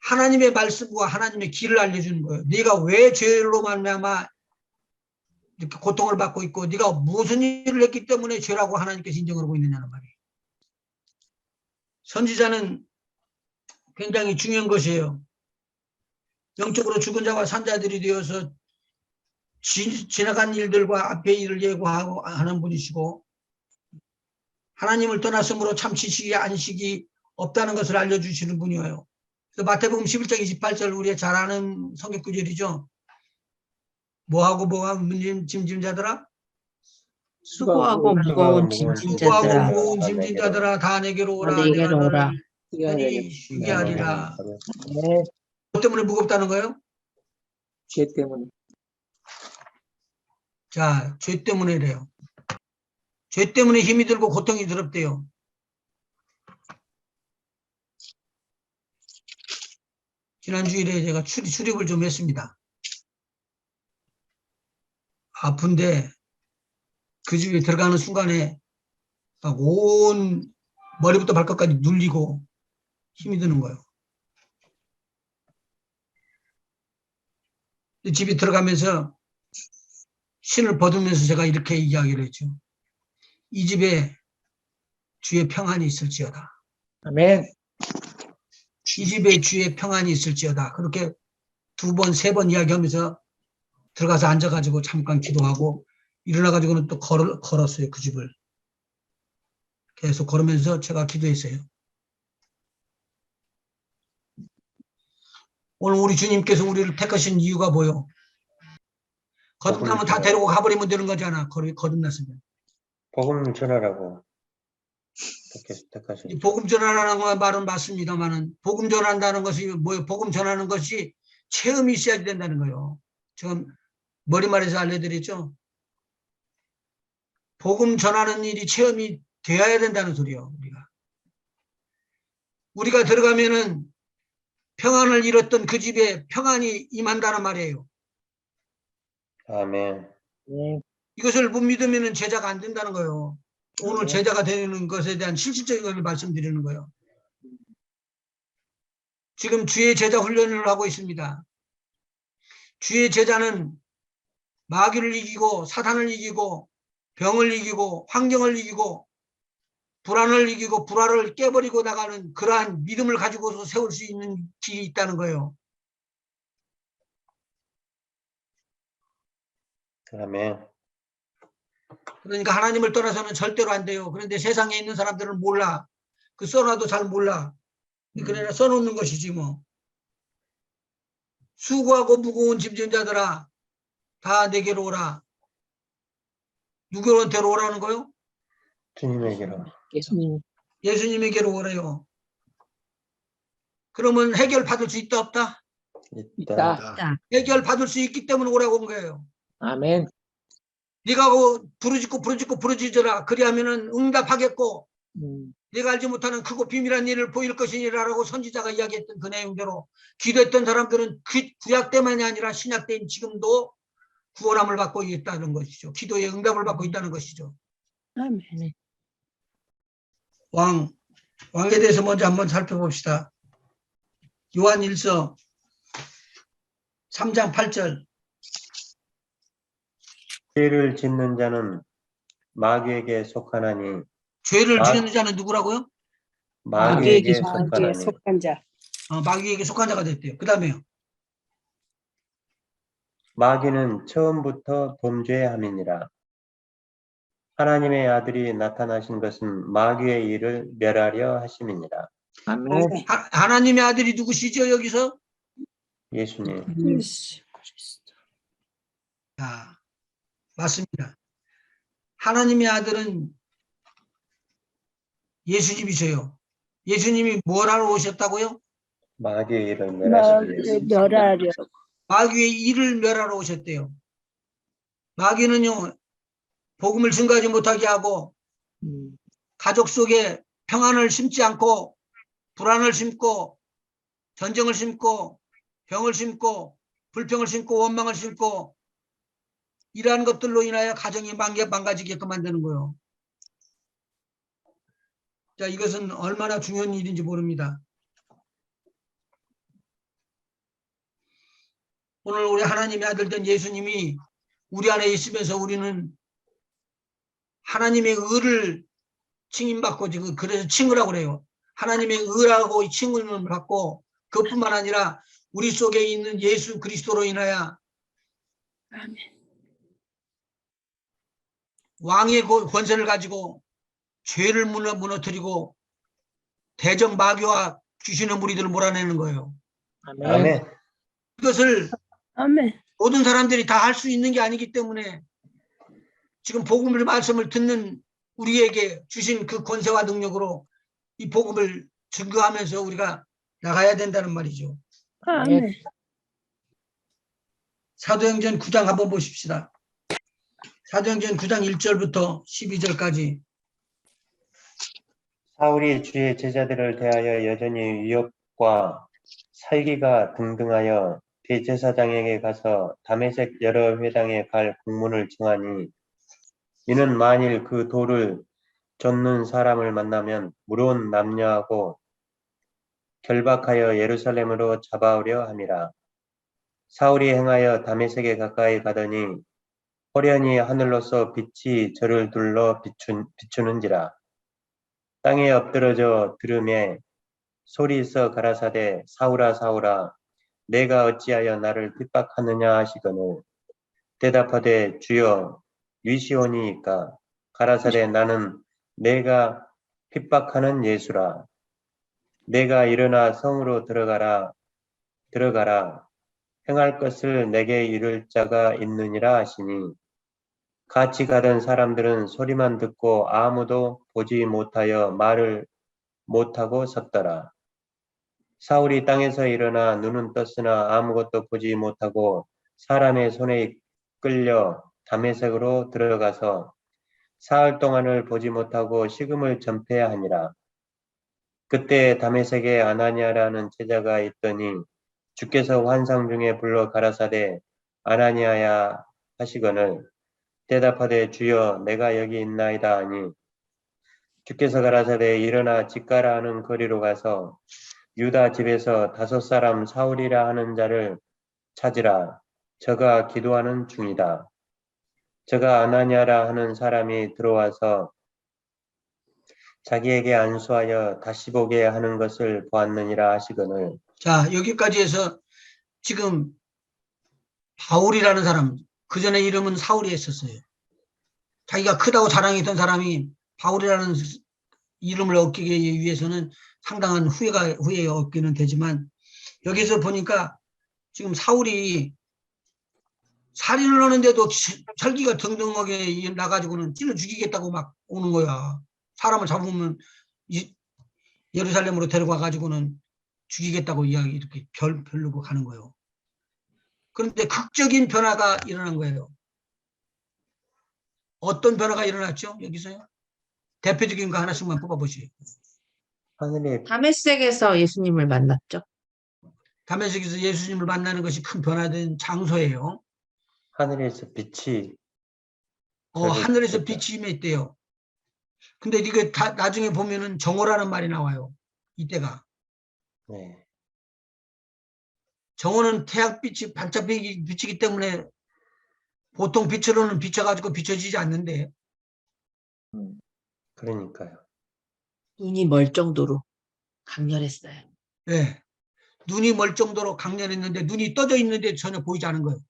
하나님의 말씀과 하나님의 길을 알려주는 거예요. 네가 왜 죄로 말미암아 이렇게 고통을 받고 있고 네가 무슨 일을 했기 때문에 죄라고 하나님께서 인정하고 있느냐는 말이에요. 선지자는 굉장히 중요한 것이에요. 영적으로 죽은 자와 산 자들이 되어서 지나간 일들과 앞의 일을 예고하고 하는 분이시고 하나님을 떠났으므로 참 지식이 안식이 없다는 것을 알려주시는 분이에요. 그래서 마태복음 11장 28절 우리가 잘 아는 성경 구절이죠. 뭐하고 짐진 자들아? 수고하고 무거운 수고하고 짐진자들아 무거운 짐진 자들아 다 내게로 오라. 내게로 내가 오라. 너를 쉬게 하리라. 네, 뭐 때문에 무겁다는 거예요? 죄 때문에. 자, 죄 때문에래요. 죄 때문에 힘이 들고 고통이 더럽대요. 지난 주일에 제가 출입을 좀 했습니다. 아픈데 그 집에 들어가는 순간에 막 온 머리부터 발끝까지 눌리고 힘이 드는 거예요. 집에 들어가면서 신을 벗으면서 제가 이렇게 이야기를 했죠. 이 집에 주의 평안이 있을지어다. 아멘. 이 집에 주의 평안이 있을지어다. 그렇게 두 번, 세 번 이야기하면서 들어가서 앉아가지고 잠깐 기도하고 일어나가지고는 또 걸었어요. 그 집을. 계속 걸으면서 제가 기도했어요. 오늘 우리 주님께서 우리를 택하신 이유가 뭐요? 거듭나면 다 데리고 가버리면 되는 거잖아. 거듭났으면. 복음 전하라고 택하셨죠. 이 복음 전하라는 말은 맞습니다만은 복음 전한다는 것이 뭐예요? 복음 전하는 것이 체험이 있어야 된다는 거예요. 지금 머리말에서 알려드렸죠. 복음 전하는 일이 체험이 되어야 된다는 소리요. 우리가 들어가면은 평안을 잃었던 그 집에 평안이 임한다는 말이에요. 아멘. 네, 이것을 못 믿으면 제자가 안 된다는 거예요. 오늘 제자가 되는 것에 대한 실질적인 걸 말씀드리는 거예요. 지금 주의 제자 훈련을 하고 있습니다. 주의 제자는 마귀를 이기고 사탄을 이기고 병을 이기고 환경을 이기고 불안을 이기고 불화를 깨버리고 나가는 그러한 믿음을 가지고서 세울 수 있는 길이 있다는 거예요. 아멘. 그러니까 하나님을 떠나서는 절대로 안 돼요. 그런데 세상에 있는 사람들은 몰라. 그 써놔도 잘 몰라. 그러나 써놓는 것이지 뭐. 수고하고 무거운 짐진 자들아 다 내게로 오라. 누구한테로 오라는 거요? 주님에게로. 예수님에게로 오래요. 그러면 해결 받을 수 있다 없다? 있다. 있다. 해결 받을 수 있기 때문에 오라고 온 거예요. 아멘. 네가 부르짖고 그리하면은 응답하겠고 네가 알지 못하는 크고 비밀한 일을 보일 것이니라라고 선지자가 이야기했던 그 내용대로 기도했던 사람들은 구약 때만이 아니라 신약 때인 지금도 구원함을 받고 있다는 것이죠. 기도의 응답을 받고 있다는 것이죠. 아멘. 왕에 대해서 먼저 한번 살펴봅시다. 요한 1서 3장 8절. 죄를 짓는 자는 마귀에게 속하나니 죄를 지는 자는 누구라고요? 마귀에게 마귀에 속하나니 속한 자. 마귀에게 속한 자가 됐대요. 그 다음에요. 마귀는 처음부터 범죄함이니라. 하나님의 아들이 나타나신 것은 마귀의 일을 멸하려 하심이니라. 아멘. 아멘. 하나님의 아들이 누구시죠? 여기서? 예수님. 예수 그리스도. 자, 맞습니다. 하나님의 아들은 예수님이셔요. 예수님이 뭘 하러 오셨다고요? 마귀의 일을 멸하시기 위해서. 멸하려. 마귀의 일을 멸하러 오셨대요. 마귀는요, 복음을 증거하지 못하게 하고 가족 속에 평안을 심지 않고 불안을 심고 전쟁을 심고 병을 심고 불평을 심고 원망을 심고 이러한 것들로 인하여 가정이 망가지게끔 만드는 거예요. 자, 이것은 얼마나 중요한 일인지 모릅니다. 오늘 우리 하나님의 아들 된 예수님이 우리 안에 있으면서 우리는 하나님의 의를 칭임받고 지금 그래서 칭의라고 그래요. 하나님의 의라고 칭의를 받고 그뿐만 아니라 우리 속에 있는 예수 그리스도로 인하여 아멘. 왕의 권세를 가지고 죄를 무너뜨리고 대적 마귀와 귀신의 무리들을 몰아내는 거예요. 아멘. 아멘. 이것을 아멘. 모든 사람들이 다 할 수 있는 게 아니기 때문에 지금 복음을 말씀을 듣는 우리에게 주신 그 권세와 능력으로 이 복음을 증거하면서 우리가 나가야 된다는 말이죠. 아멘. 사도행전 9장 한번 보십시다. 사도행전 9장 1절부터 12절까지. 사울이 주의 제자들을 대하여 여전히 위협과 살기가 등등하여 대제사장에게 가서 다메섹 여러 회당에 갈 공문을 청하니 이는 만일 그 돌을 젓는 사람을 만나면 물론 남녀하고 결박하여 예루살렘으로 잡아오려 함이라. 사울이 행하여 다메섹에 가까이 가더니 호련히 하늘로서 빛이 저를 둘러 비추는지라. 땅에 엎드러져 들음에 소리서 가라사대 사울아 사울아 내가 어찌하여 나를 핍박하느냐 하시거늘 대답하되 주여 위시오니이까 가라사대 나는 내가 핍박하는 예수라. 내가 일어나 성으로 들어가라 행할 것을 내게 이룰 자가 있느니라 하시니 같이 가던 사람들은 소리만 듣고 아무도 보지 못하여 말을 못하고 섰더라. 사울이 땅에서 일어나 눈은 떴으나 아무것도 보지 못하고 사람의 손에 끌려 다메섹으로 들어가서 사흘 동안을 보지 못하고 식음을 전폐해야 하니라. 그때 다메섹에 아나니아라는 제자가 있더니 주께서 환상 중에 불러 가라사대 아나니아야 하시거늘 대답하되 주여 내가 여기 있나이다 하니 주께서 가라사대 일어나 집가라 하는 거리로 가서 유다 집에서 5 사울이라 하는 자를 찾으라. 저가 기도하는 중이다. 저가 아나니아라 하는 사람이 들어와서 자기에게 안수하여 다시 보게 하는 것을 보았느니라 하시거늘. 자, 여기까지 해서 지금 바울이라는 사람, 그 전에 이름은 사울이 했었어요. 자기가 크다고 자랑했던 사람이 바울이라는 이름을 얻기 위해서는 상당한 후회에 얻기는 되지만 여기서 보니까 지금 사울이 살인을 하는데도 혈기가 등등하게 나가지고는 찔러 죽이겠다고 막 오는 거야. 사람을 잡으면 예루살렘으로 데려가 가지고는 죽이겠다고 이야기 이렇게 별로고 가는 거예요. 그런데 극적인 변화가 일어난 거예요. 어떤 변화가 일어났죠? 여기서요? 대표적인 거 하나씩만 뽑아보시죠. 하늘의 다메섹에서 예수님을 만났죠. 다메섹에서 예수님을 만나는 것이 큰 변화된 장소예요. 하늘에서 빛이 하늘에서 켜졌다. 빛이 임했대요. 근데 이게 다 나중에 보면은 정오라는 말이 나와요. 이때가. 네. 정오는 태양빛이 반짝 비치기 때문에 보통 빛으로는 비춰가지고 비춰지지 않는데, 그러니까요. 눈이 멀 정도로 강렬했어요. 예. 눈이 멀 정도로 강렬했는데 눈이 떠져 있는데 전혀 보이지 않은 거예요.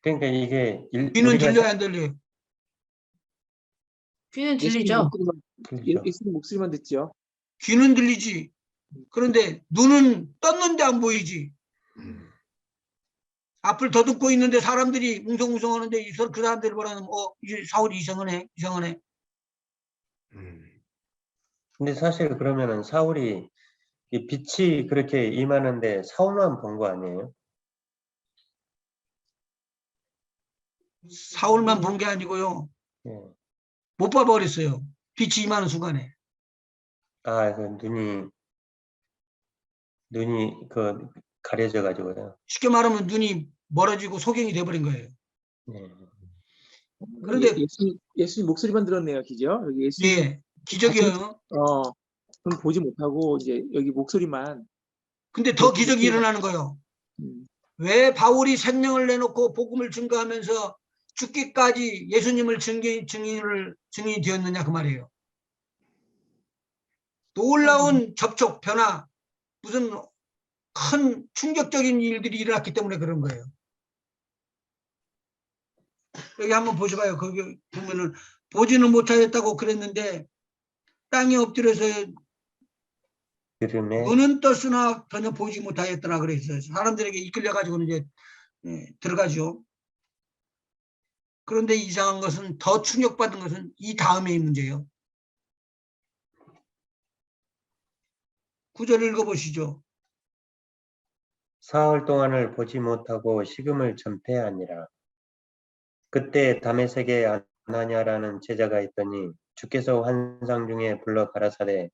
그러니까 이게 귀는 우리가 들려야 안 들려요? 귀는 예수님 들리죠? 들리죠. 예수님 목소리만 듣죠. 귀는 들리지. 그런데 눈은 떴는데 안 보이지. 앞을 더듬고 있는데 사람들이 웅성웅성하는데 그 사람들이 뭐라는 이 사울이 이상하네. 근데 사실 그러면은 사울이 이 빛이 그렇게 임하는데 사울만 본 거 아니에요? 사울만 본 게 아니고요. 예. 못 봐버렸어요. 빛이 임하는 순간에. 아, 그 눈이 가려져 가지고요. 쉽게 말하면 눈이 멀어지고 소경이 돼버린 거예요. 네. 그런데 예수님 목소리만 들었네요, 기죠? 여기 예수님 예, 기적이에요. 그럼 보지 못하고 이제 여기 목소리만. 근데 더 기적이 일어나는 거예요. 음, 왜 바울이 생명을 내놓고 복음을 증거하면서 죽기까지 예수님을 증인이 되었느냐 그 말이에요. 놀라운 접촉, 변화, 무슨 큰 충격적인 일들이 일어났기 때문에 그런 거예요. 여기 한번 보셔봐요. 거기 보면은 보지는 못하였다고 그랬는데 땅에 엎드려서 들음에 눈은 떴으나 전혀 보지 못하였더라 그랬어요. 사람들에게 이끌려 가지고는 이제 들어가죠. 그런데 이상한 것은 더 충격받은 것은 이 다음의 문제예요. 9절 읽어보시죠. 사흘 동안을 보지 못하고 식음을 전폐하니라. 그때 다메섹에 아나냐라는 제자가 있더니 주께서 환상 중에 불러 가라사대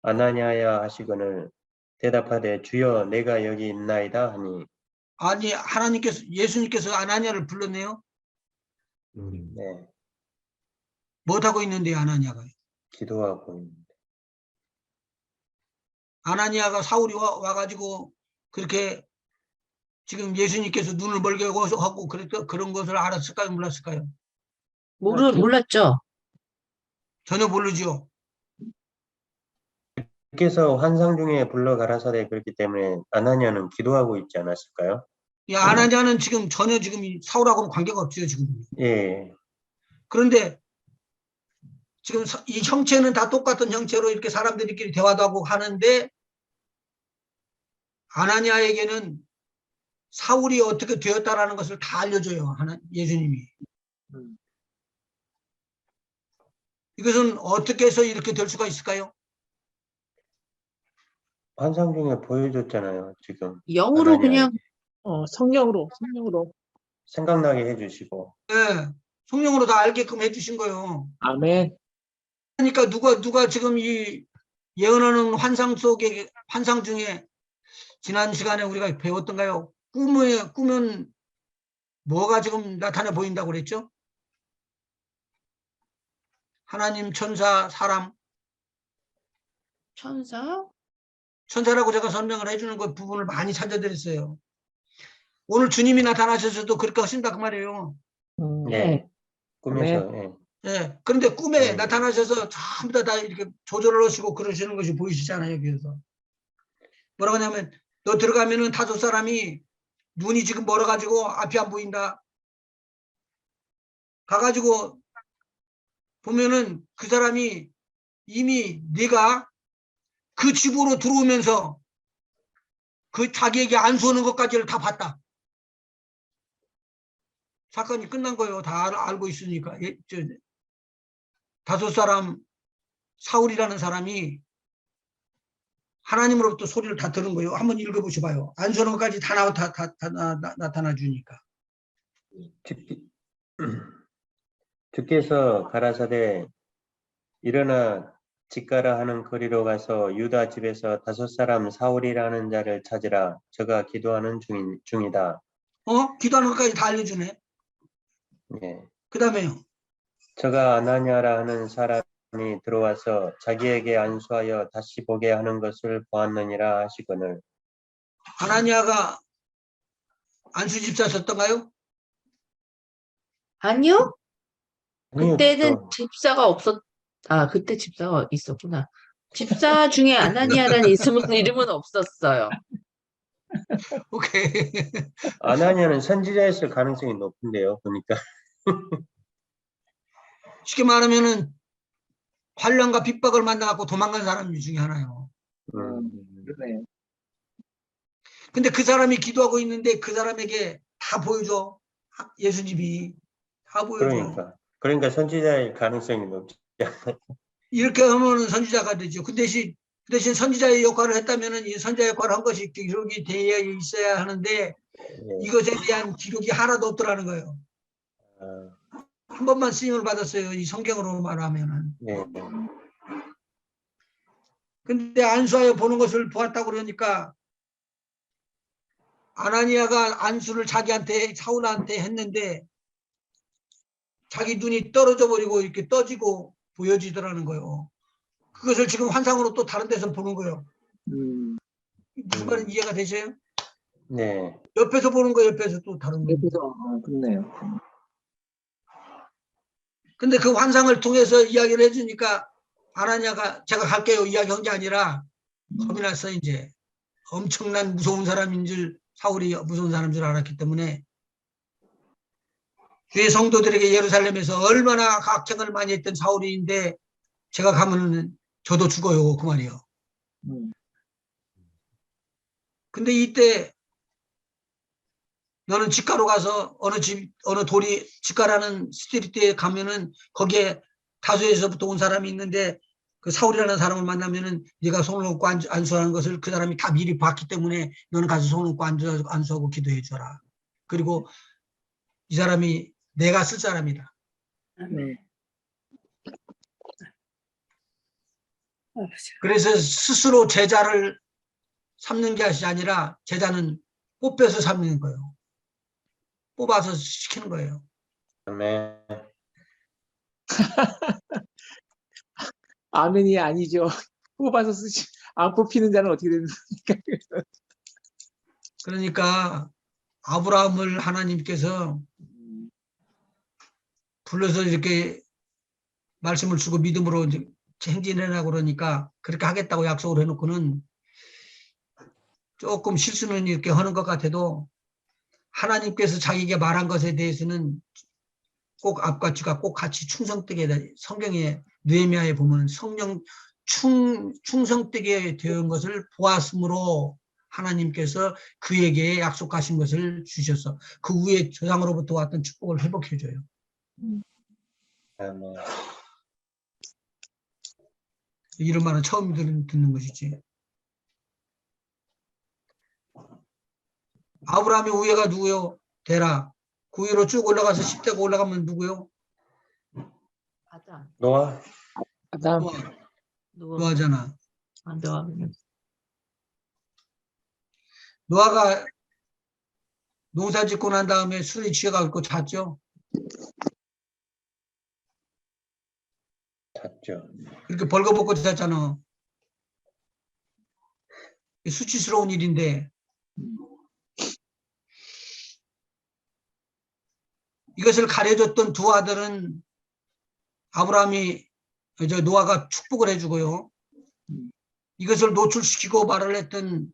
아나냐야 하시거늘 대답하되 주여 내가 여기 있나이다 하니 아니 예수님께서 아나니아를 불렀네요. 네, 못하고 있는데 아나니아가. 기도하고 있는데 아나니아가 사울이 와가지고 그렇게 지금 예수님께서 눈을 멀게 하고 그런 것을 알았을까요? 몰랐을까요? 몰랐죠? 전혀 모르죠. 주께서 환상 중에 불러 가라사대 그렇기 때문에 아나냐는 기도하고 있지 않았을까요? 이 아나니아는 지금 전혀 지금 사울하고는 관계가 없죠. 지금. 예, 그런데 지금 이 형체는 다 똑같은 형체로 이렇게 사람들끼리 대화도 하고 하는데 아나니아에게는 사울이 어떻게 되었다라는 것을 다 알려줘요. 예수님이. 이것은 어떻게 해서 이렇게 될 수가 있을까요? 환상 중에 보여줬잖아요. 지금 영으로 아나니아에게. 그냥 성령으로. 생각나게 해주시고 네, 성령으로 다 알게끔 해주신 거예요. 아멘. 그러니까 누가 지금 이 예언하는 환상 중에 지난 시간에 우리가 배웠던가요? 꿈은 뭐가 지금 나타나 보인다고 그랬죠? 하나님, 천사, 사람. 천사라고 제가 설명을 해주는 그 부분을 많이 찾아드렸어요. 오늘 주님이 나타나셔서도 그렇게 하신다 그 말이에요. 네, 꿈에서 아멘. 예. 그런데 꿈에 네. 나타나셔서 전부 다 이렇게 조절을 하시고 그러시는 것이 보이시잖아요. 여기서. 뭐라고 하냐면 너 들어가면은 다섯 사람이 눈이 지금 멀어가지고 앞이 안 보인다. 가가지고 보면은 그 사람이 이미 네가 그 집으로 들어오면서 그 자기에게 안수하는 것까지를 다 봤다. 사건이 끝난 거예요. 다 알고 있으니까. 다섯 사람 사울이라는 사람이 하나님으로부터 소리를 다 들은 거예요. 한번 읽어보셔봐요. 안수하는 것까지 다 나타나 주니까. 주께서 가라사대 일어나 집가라 하는 거리로 가서 유다 집에서 5사람 사울이라는 자를 찾으라. 저가 기도하는 중이다. 기도하는 것까지 다 알려주네. 예. 그 다음에요. 저가 아나니아라 하는 사람이 들어와서 자기에게 안수하여 다시 보게 하는 것을 보았느니라 하시거늘. 아나니아가 안수 집사셨던가요? 아니요? 아니요, 그때는 또 집사가 그때 집사가 있었구나. 집사 중에 아나니아라는 이름은 없었어요. 오케이. 아나니아는 선지자였을 가능성이 높은데요. 보니까. 쉽게 말하면은 환란과 핍박을 만나갖고 도망간 사람 중에 하나요. 그러네요. 근데 그 사람이 기도하고 있는데 그 사람에게 다 보여줘. 예수님이 다 보여줘. 그러니까 선지자일 가능성이 높지. 이렇게 하면 선지자가 되죠. 그 대신 선지자의 역할을 했다면은 이 선지자 역할을 한 것이 기록이 되어 있어야 하는데 예. 이것에 대한 기록이 하나도 없더라는 거예요. 아, 한 번만 쓰임을 받았어요. 이 성경으로 말하면은. 네. 근데 안수하여 보는 것을 보았다고 그러니까 아나니아가 안수를 자기한테 사울한테 했는데 자기 눈이 떨어져 버리고 이렇게 떠지고 보여지더라는 거예요. 그것을 지금 환상으로 또 다른 데서 보는 거예요. 무슨 말인지 이해가 되세요? 네. 옆에서 보는 거 옆에서 또 다른 거. 옆에서 그렇네요. 근데 그 환상을 통해서 이야기를 해주니까 아나니아가 제가 갈게요 이야기한 게 아니라 겁이 났어 이제. 엄청난 무서운 사람인 줄 사울이 무서운 사람인 줄 알았기 때문에 주의 성도들에게 예루살렘에서 얼마나 악행을 많이 했던 사울인데 제가 가면 저도 죽어요 그 말이요. 근데 이때 너는 집가로 가서 어느 집가라는 스트리트에 가면은 거기에 다수에서부터 온 사람이 있는데 그 사울이라는 사람을 만나면은 네가 손을 얹고 안수하는 것을 그 사람이 다 미리 봤기 때문에 너는 가서 손을 얹고 안수하고 기도해 줘라. 그리고 이 사람이 내가 쓸 사람이다. 아멘. 아버지. 그래서 스스로 제자를 삼는 게 아니라 제자는 뽑혀서 삼는 거예요. 뽑아서 시키는 거예요. 아멘. 아멘이 아니죠. 뽑아서 쓰지. 안 뽑히는 자는 어떻게 되는 겁니까? 그러니까 아브라함을 하나님께서 불러서 이렇게 말씀을 주고 믿음으로 이제 행진해라고 그러니까 그렇게 하겠다고 약속을 해놓고는 조금 실수는 이렇게 하는 것 같아도 하나님께서 자기에게 말한 것에 대해서는 꼭 앞과 뒤가 꼭 같이 충성되게 성경에 느헤미야에 보면 성령 충성되게 된 것을 보았으므로 하나님께서 그에게 약속하신 것을 주셔서 그 후에 조상으로부터 왔던 축복을 회복해줘요. 아멘. 이런 말은 처음 듣는 것이지. 아브라함의 우애가 누구요? 데라. 그 위로 쭉 올라가서 10대가 올라가면 누구요? 아담. 노아. 아담. 노아잖아. 노아는 노아가 농사 짓고 난 다음에 술에 취해가지고 잤죠. 잤죠. 그렇게 벌거벗고 잤잖아. 수치스러운 일인데 이것을 가려줬던 두 아들은 노아가 축복을 해주고요. 이것을 노출시키고 말을 했던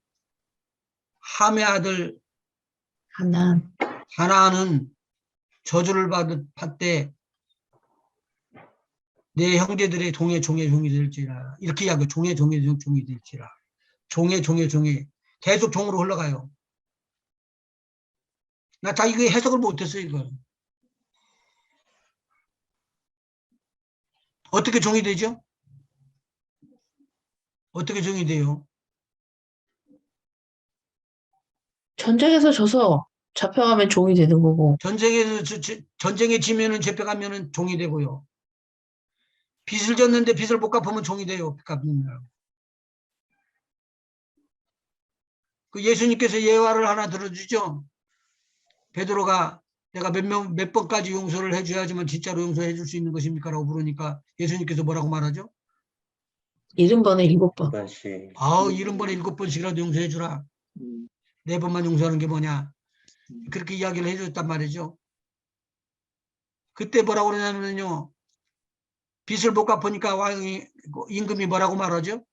함의 아들 하나는 저주를 받되 내 형제들의 종의 종이 될지라. 이렇게 이야기해요. 종의 종이 될지라. 종의 계속 종으로 흘러가요. 나 자 이거 해석을 못했어요. 이거 어떻게 종이 되죠? 어떻게 종이 돼요? 전쟁에서 져서 잡혀가면 종이 되는 거고. 전쟁에 지면은 잡혀가면은 종이 되고요. 빚을 졌는데 빚을 못 갚으면 종이 돼요. 갚는 그 예수님께서 예화를 하나 들어주죠. 베드로가 내가 몇 번까지 용서를 해줘야지만 진짜로 용서해 줄 수 있는 것입니까라고 물으니까 예수님께서 뭐라고 말하죠? 70번에 7번. 그것이 70번에 7번씩이라도 용서해 주라. 음, 4번만 용서하는 게 뭐냐. 그렇게 이야기를 해줬단 말이죠. 그때 뭐라고 그러냐면요. 빚을 못 갚으니까 왕이 임금이 뭐라고 말하죠?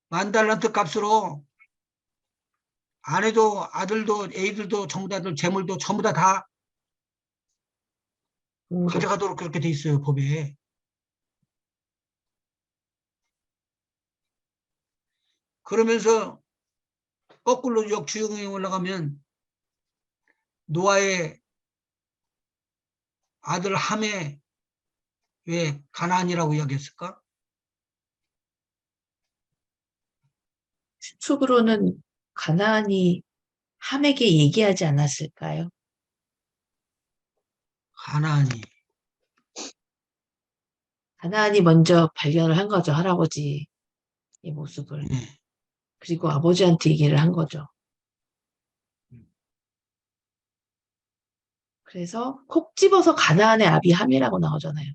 10,000달란트 값으로 아내도 아들도 애들도 전부 다들 재물도 전부 다 가져가도록 그렇게 돼 있어요. 법에. 그러면서 거꾸로 역주행에 올라가면 노아의 아들 함에 왜 가나안이라고 이야기했을까? 추측으로는 가나안이 함에게 얘기하지 않았을까요? 가나안이. 가나안이 먼저 발견을 한 거죠, 할아버지의 모습을. 예. 그리고 아버지한테 얘기를 한 거죠. 그래서 콕 집어서 가나안의 아비 함이라고 나오잖아요.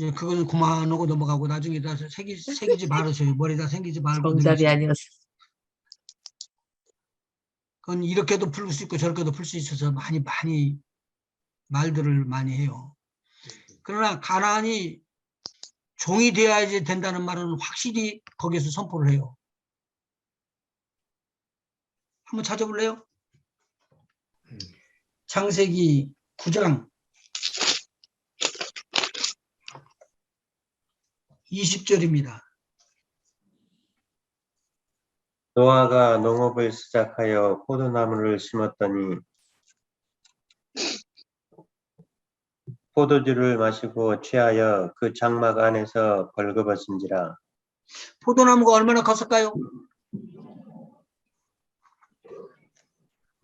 예, 그거는 그만하고 넘어가고 나중에 다 새기지 말으세요. 머리다 새기지 말고 정답이 넘기세요. 아니었어. 그건 이렇게도 풀 수 있고 저렇게도 풀 수 있어서 많이 말들을 많이 해요. 그러나 가나안이 종이 되어야지 된다는 말은 확실히 거기에서 선포를 해요. 한번 찾아볼래요? 창세기 9장 20절입니다. 노아가 농업을 시작하여 포도나무를 심었더니 포도주를 마시고 취하여 그 장막 안에서 벌거벗은지라. 포도나무가 얼마나 컸을까요?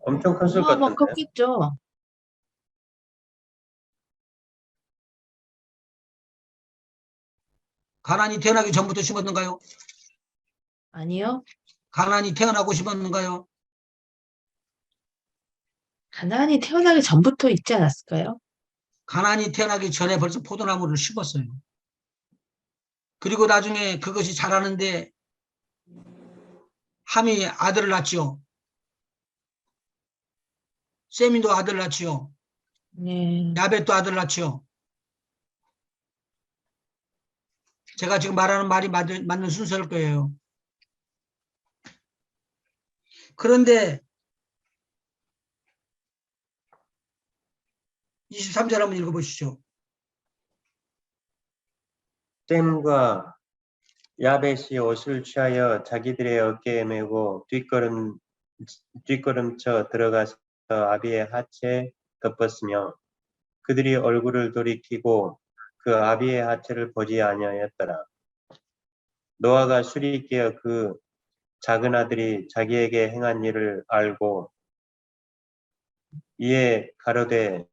엄청 컸을 것 어마어마 같은데. 컸겠죠. 가나안이 태어나기 전부터 심었는가요? 아니요. 가나안이 태어나고 심었는가요? 가나안이 태어나기 전부터 있지 않았을까요? 가나안이 태어나기 전에 벌써 포도나무를 심었어요. 그리고 나중에 그것이 자라는데 함이 아들을 낳지요. 세미도 아들을 낳지요. 네. 야벳도 아들을 낳지요. 제가 지금 말하는 말이 맞는 순서일 거예요. 그런데 23절 한번 읽어보시죠. 셈과 야벳이 옷을 취하여 자기들의 어깨에 메고 뒷걸음쳐 들어가서 아비의 하체에 덮었으며 그들이 얼굴을 돌이키고 그 아비의 하체를 보지 아니하였더라. 노아가 술이 깨어 그 작은 아들이 자기에게 행한 일을 알고 이에 가로되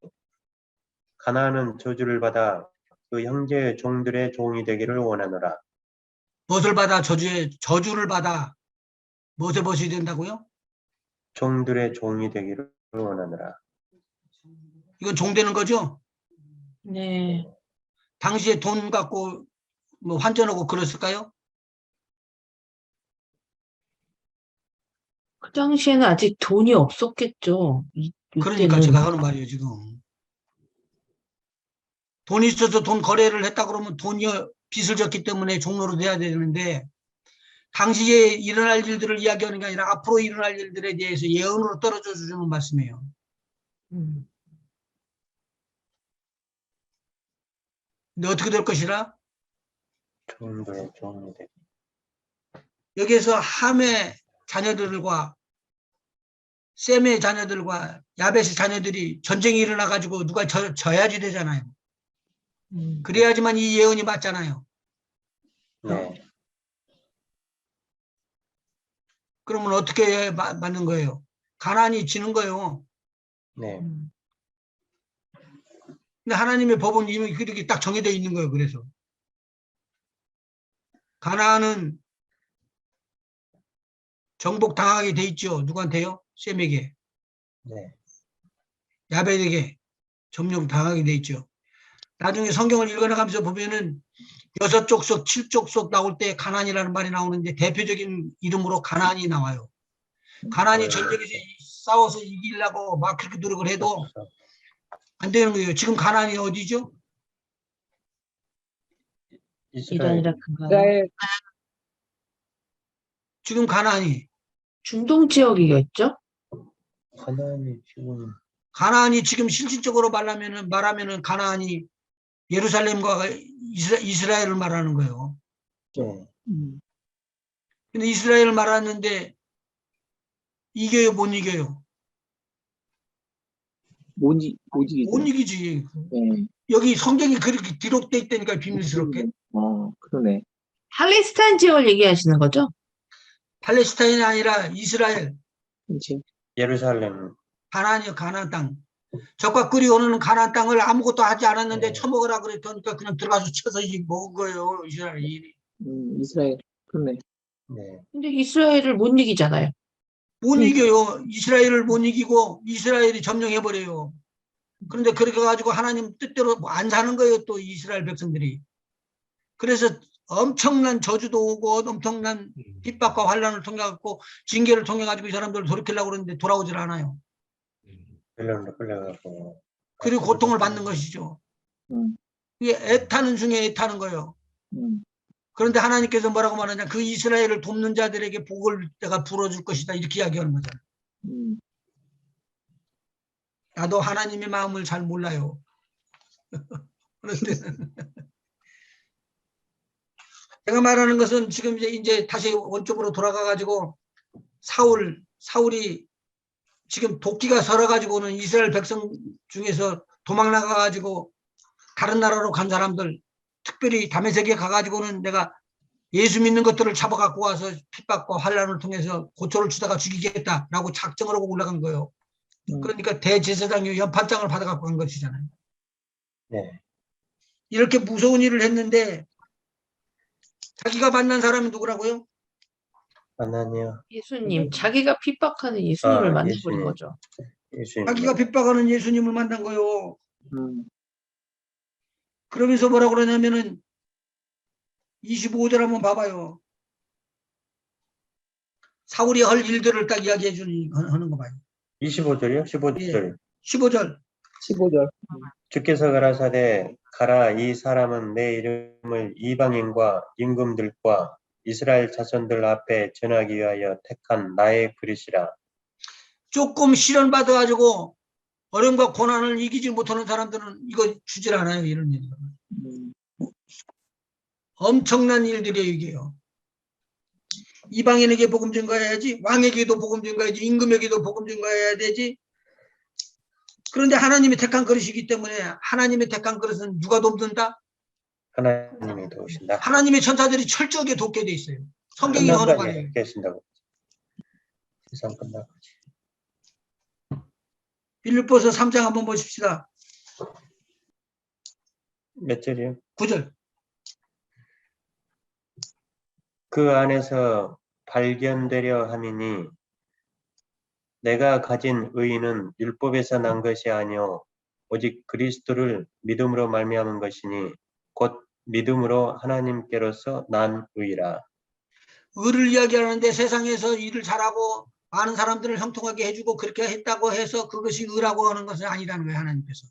가나안은 저주를 받아 그 형제의 종들의 종이 되기를 원하노라. 무엇을 받아 저주를 받아 무엇에 벗이 된다고요? 종들의 종이 되기를 원하노라. 이건 종되는 거죠? 네. 당시에 돈 갖고 뭐 환전하고 그랬을까요? 그 당시에는 아직 돈이 없었겠죠. 그러니까 이때는. 제가 하는 말이에요 지금. 돈이 있어서 돈 거래를 했다 그러면 돈이 빚을 졌기 때문에 종로로 돼야 되는데 당시에 일어날 일들을 이야기하는 게 아니라 앞으로 일어날 일들에 대해서 예언으로 떨어져 주는 말씀이에요. 음. 근데 어떻게 될 것이라? 종들의 종이 되기. 여기에서 함의 자녀들과 셈의 자녀들과 야벳의 자녀들이 전쟁이 일어나 가지고 누가 져야지 되잖아요. 그래야지만 이 예언이 맞잖아요. 네. 그러면 어떻게 맞는 거예요? 가나안이 지는 거예요. 네. 근데 하나님의 법은 이미 그렇게 딱 정해져 있는 거예요. 그래서 가나안은 정복당하게 돼 있죠. 누구한테요? 셈에게, 네. 야벳에게 점령당하게 돼 있죠. 나중에 성경을 읽어나가면서 보면은 6족속, 7족속 나올 때 가나안이라는 말이 나오는데 대표적인 이름으로 가나안이 나와요. 가나안이 전쟁에서 싸워서 이기려고 막 그렇게 노력을 해도 안 되는 거예요. 지금 가나안이 어디죠? 이스라엘. 이란이라 큰가. 이스라엘 지금 가나안이. 중동 지역이겠죠? 하나님이 지금 가나안이 지금 실질적으로 말하면은 가나안이 예루살렘과 이스라엘을 말하는 거예요. 네. 근데 이스라엘을 말하는데 이겨요, 못 이겨요? 못 이기죠. 못 이기지. 네. 여기 성경이 그렇게 기록돼 있다니까 비밀스럽게. 그러네. 팔레스타인 지역을 얘기하시는 거죠? 팔레스타인이 아니라 이스라엘, 그렇지. 예루살렘. 가나안이요, 가나안 땅. 적과 꿀이 오는 가나안 땅을 아무것도 하지 않았는데 네. 처먹으라 그랬더니까 그냥 들어가서 쳐서 먹은 거예요, 이스라엘이. 이스라엘. 그러네. 네. 근데 이스라엘을 못 이기잖아요. 못 이겨요. 이스라엘을 못 이기고 이스라엘이 점령해버려요. 그런데 그렇게 가지고 하나님 뜻대로 안 사는 거예요, 또 이스라엘 백성들이. 그래서 엄청난 저주도 오고 엄청난 핍박과 환란을 통해 갖고 징계를 통해 가지고 이 사람들을 돌이키려고 그러는데 돌아오질 않아요. 빌런으로 끌려가고. 그리고 고통을 받는 것이죠. 음. 이게 애타는 중에 애타는 거예요. 그런데 하나님께서 뭐라고 말하냐? 그 이스라엘을 돕는 자들에게 복을 내가 불어줄 것이다. 이렇게 이야기하는 거잖아요. 나도 하나님의 마음을 잘 몰라요. 그런데 제가 말하는 것은 지금 이제 다시 원쪽으로 돌아가 가지고 사울이 지금 도끼가 서러 가지고는 이스라엘 백성 중에서 도망 나가 가지고 다른 나라로 간 사람들, 특별히 다메섹에 가 가지고는 내가 예수 믿는 것들을 잡아 갖고 와서 핍박과 환란을 통해서 고초를 주다가 죽이겠다라고 작정을 하고 올라간 거예요. 그러니까 대제사장이 연판장을 받아 갖고 간 것이잖아요. 네. 이렇게 무서운 일을 했는데 자기가 만난 사람이 누구라고요? 하나님이요. 예수님, 자기가 핍박하는 예수님을 만나버린 예수님. 거죠. 예수님. 자기가 핍박하는 예수님을 만난 거요. 음. 그러면서 뭐라고 그러냐면은 25절 한번 봐봐요. 사울이 할 일들을 딱 이야기해 하는 거 봐요. 25절이요? 15절. 15절. 15절. 주께서 가라사대 가라 이 사람은 내 이름을 이방인과 임금들과 이스라엘 자손들 앞에 전하기 위하여 택한 나의 그릇이라. 조금 시련 받아가지고 어려움과 고난을 이기지 못하는 사람들은 이거 주질 않아요. 이런 일. 엄청난 일들이에요. 이게요. 이방인에게 복음 전가해야지, 왕에게도 복음 전가해야지, 임금에게도 복음 전가해야 되지. 그런데 하나님이 택한 그릇이기 때문에 하나님의 택한 그릇은 누가 돕는다? 하나님이 도우신다. 하나님의 천사들이 철저하게 돕게 돼 있어요. 성경이 언어가요. 계신다고. 세상 끝나까지. 빌립보서 3장 한번 보십시다. 몇 절이요? 9절. 그 안에서 발견되려 함이니 내가 가진 의의는 율법에서 난 것이 아니요 오직 그리스도를 믿음으로 말미암은 것이니 곧 믿음으로 하나님께로서 난 의라. 의를 이야기하는데 세상에서 일을 잘하고 많은 사람들을 형통하게 해주고 그렇게 했다고 해서 그것이 의라고 하는 것은 아니라는 거예요. 하나님께서.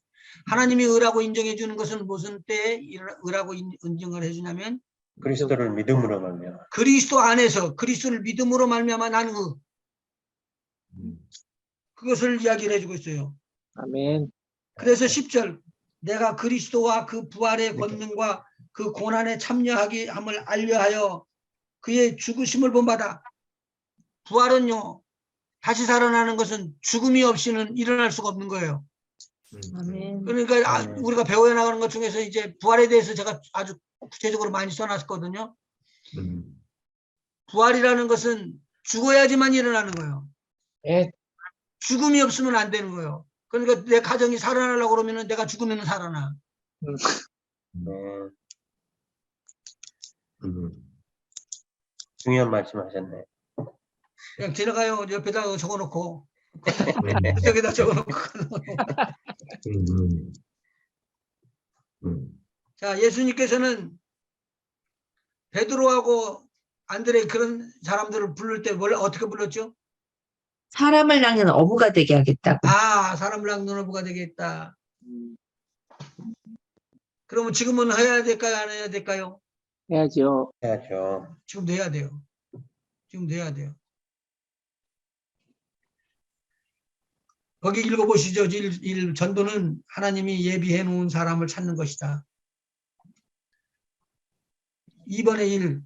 하나님이 의라고 인정해 주는 것은 무슨 때에 의라고 인정을 해주냐면 그리스도를 믿음으로 말미암아. 그리스도 안에서 그리스도를 믿음으로 말미암아 난 의. 그것을 이야기를 해주고 있어요. 아멘. 그래서 10절 내가 그리스도와 그 부활의 권능과 그 고난에 참여하게 함을 알려하여 그의 죽으심을 본받아. 부활은요 다시 살아나는 것은 죽음이 없이는 일어날 수가 없는 거예요. 아멘. 그러니까 우리가 배워야 나가는 것 중에서 이제 부활에 대해서 제가 아주 구체적으로 많이 써놨거든요. 부활이라는 것은 죽어야지만 일어나는 거예요. 예, 죽음이 없으면 안 되는 거예요. 그러니까 내 가정이 살아나려고 그러면 내가 죽으면 살아나. 네. 중요한 말씀하셨네. 그냥 지나가요. 옆에다 적어놓고. 저기다 적어놓고. 자, 예수님께서는 베드로하고 안드레 그런 사람들을 부를 때 어떻게 불렀죠? 사람을 낚는 어부가 되게 하겠다고. 아, 사람을 낚는 어부가 되겠다. 그러면 지금은 해야 될까요? 안 해야 될까요? 해야죠. 해야죠. 지금도 해야 돼요. 지금도 해야 돼요. 거기 읽어보시죠. 전도는 하나님이 예비해 놓은 사람을 찾는 것이다. 2번에 1.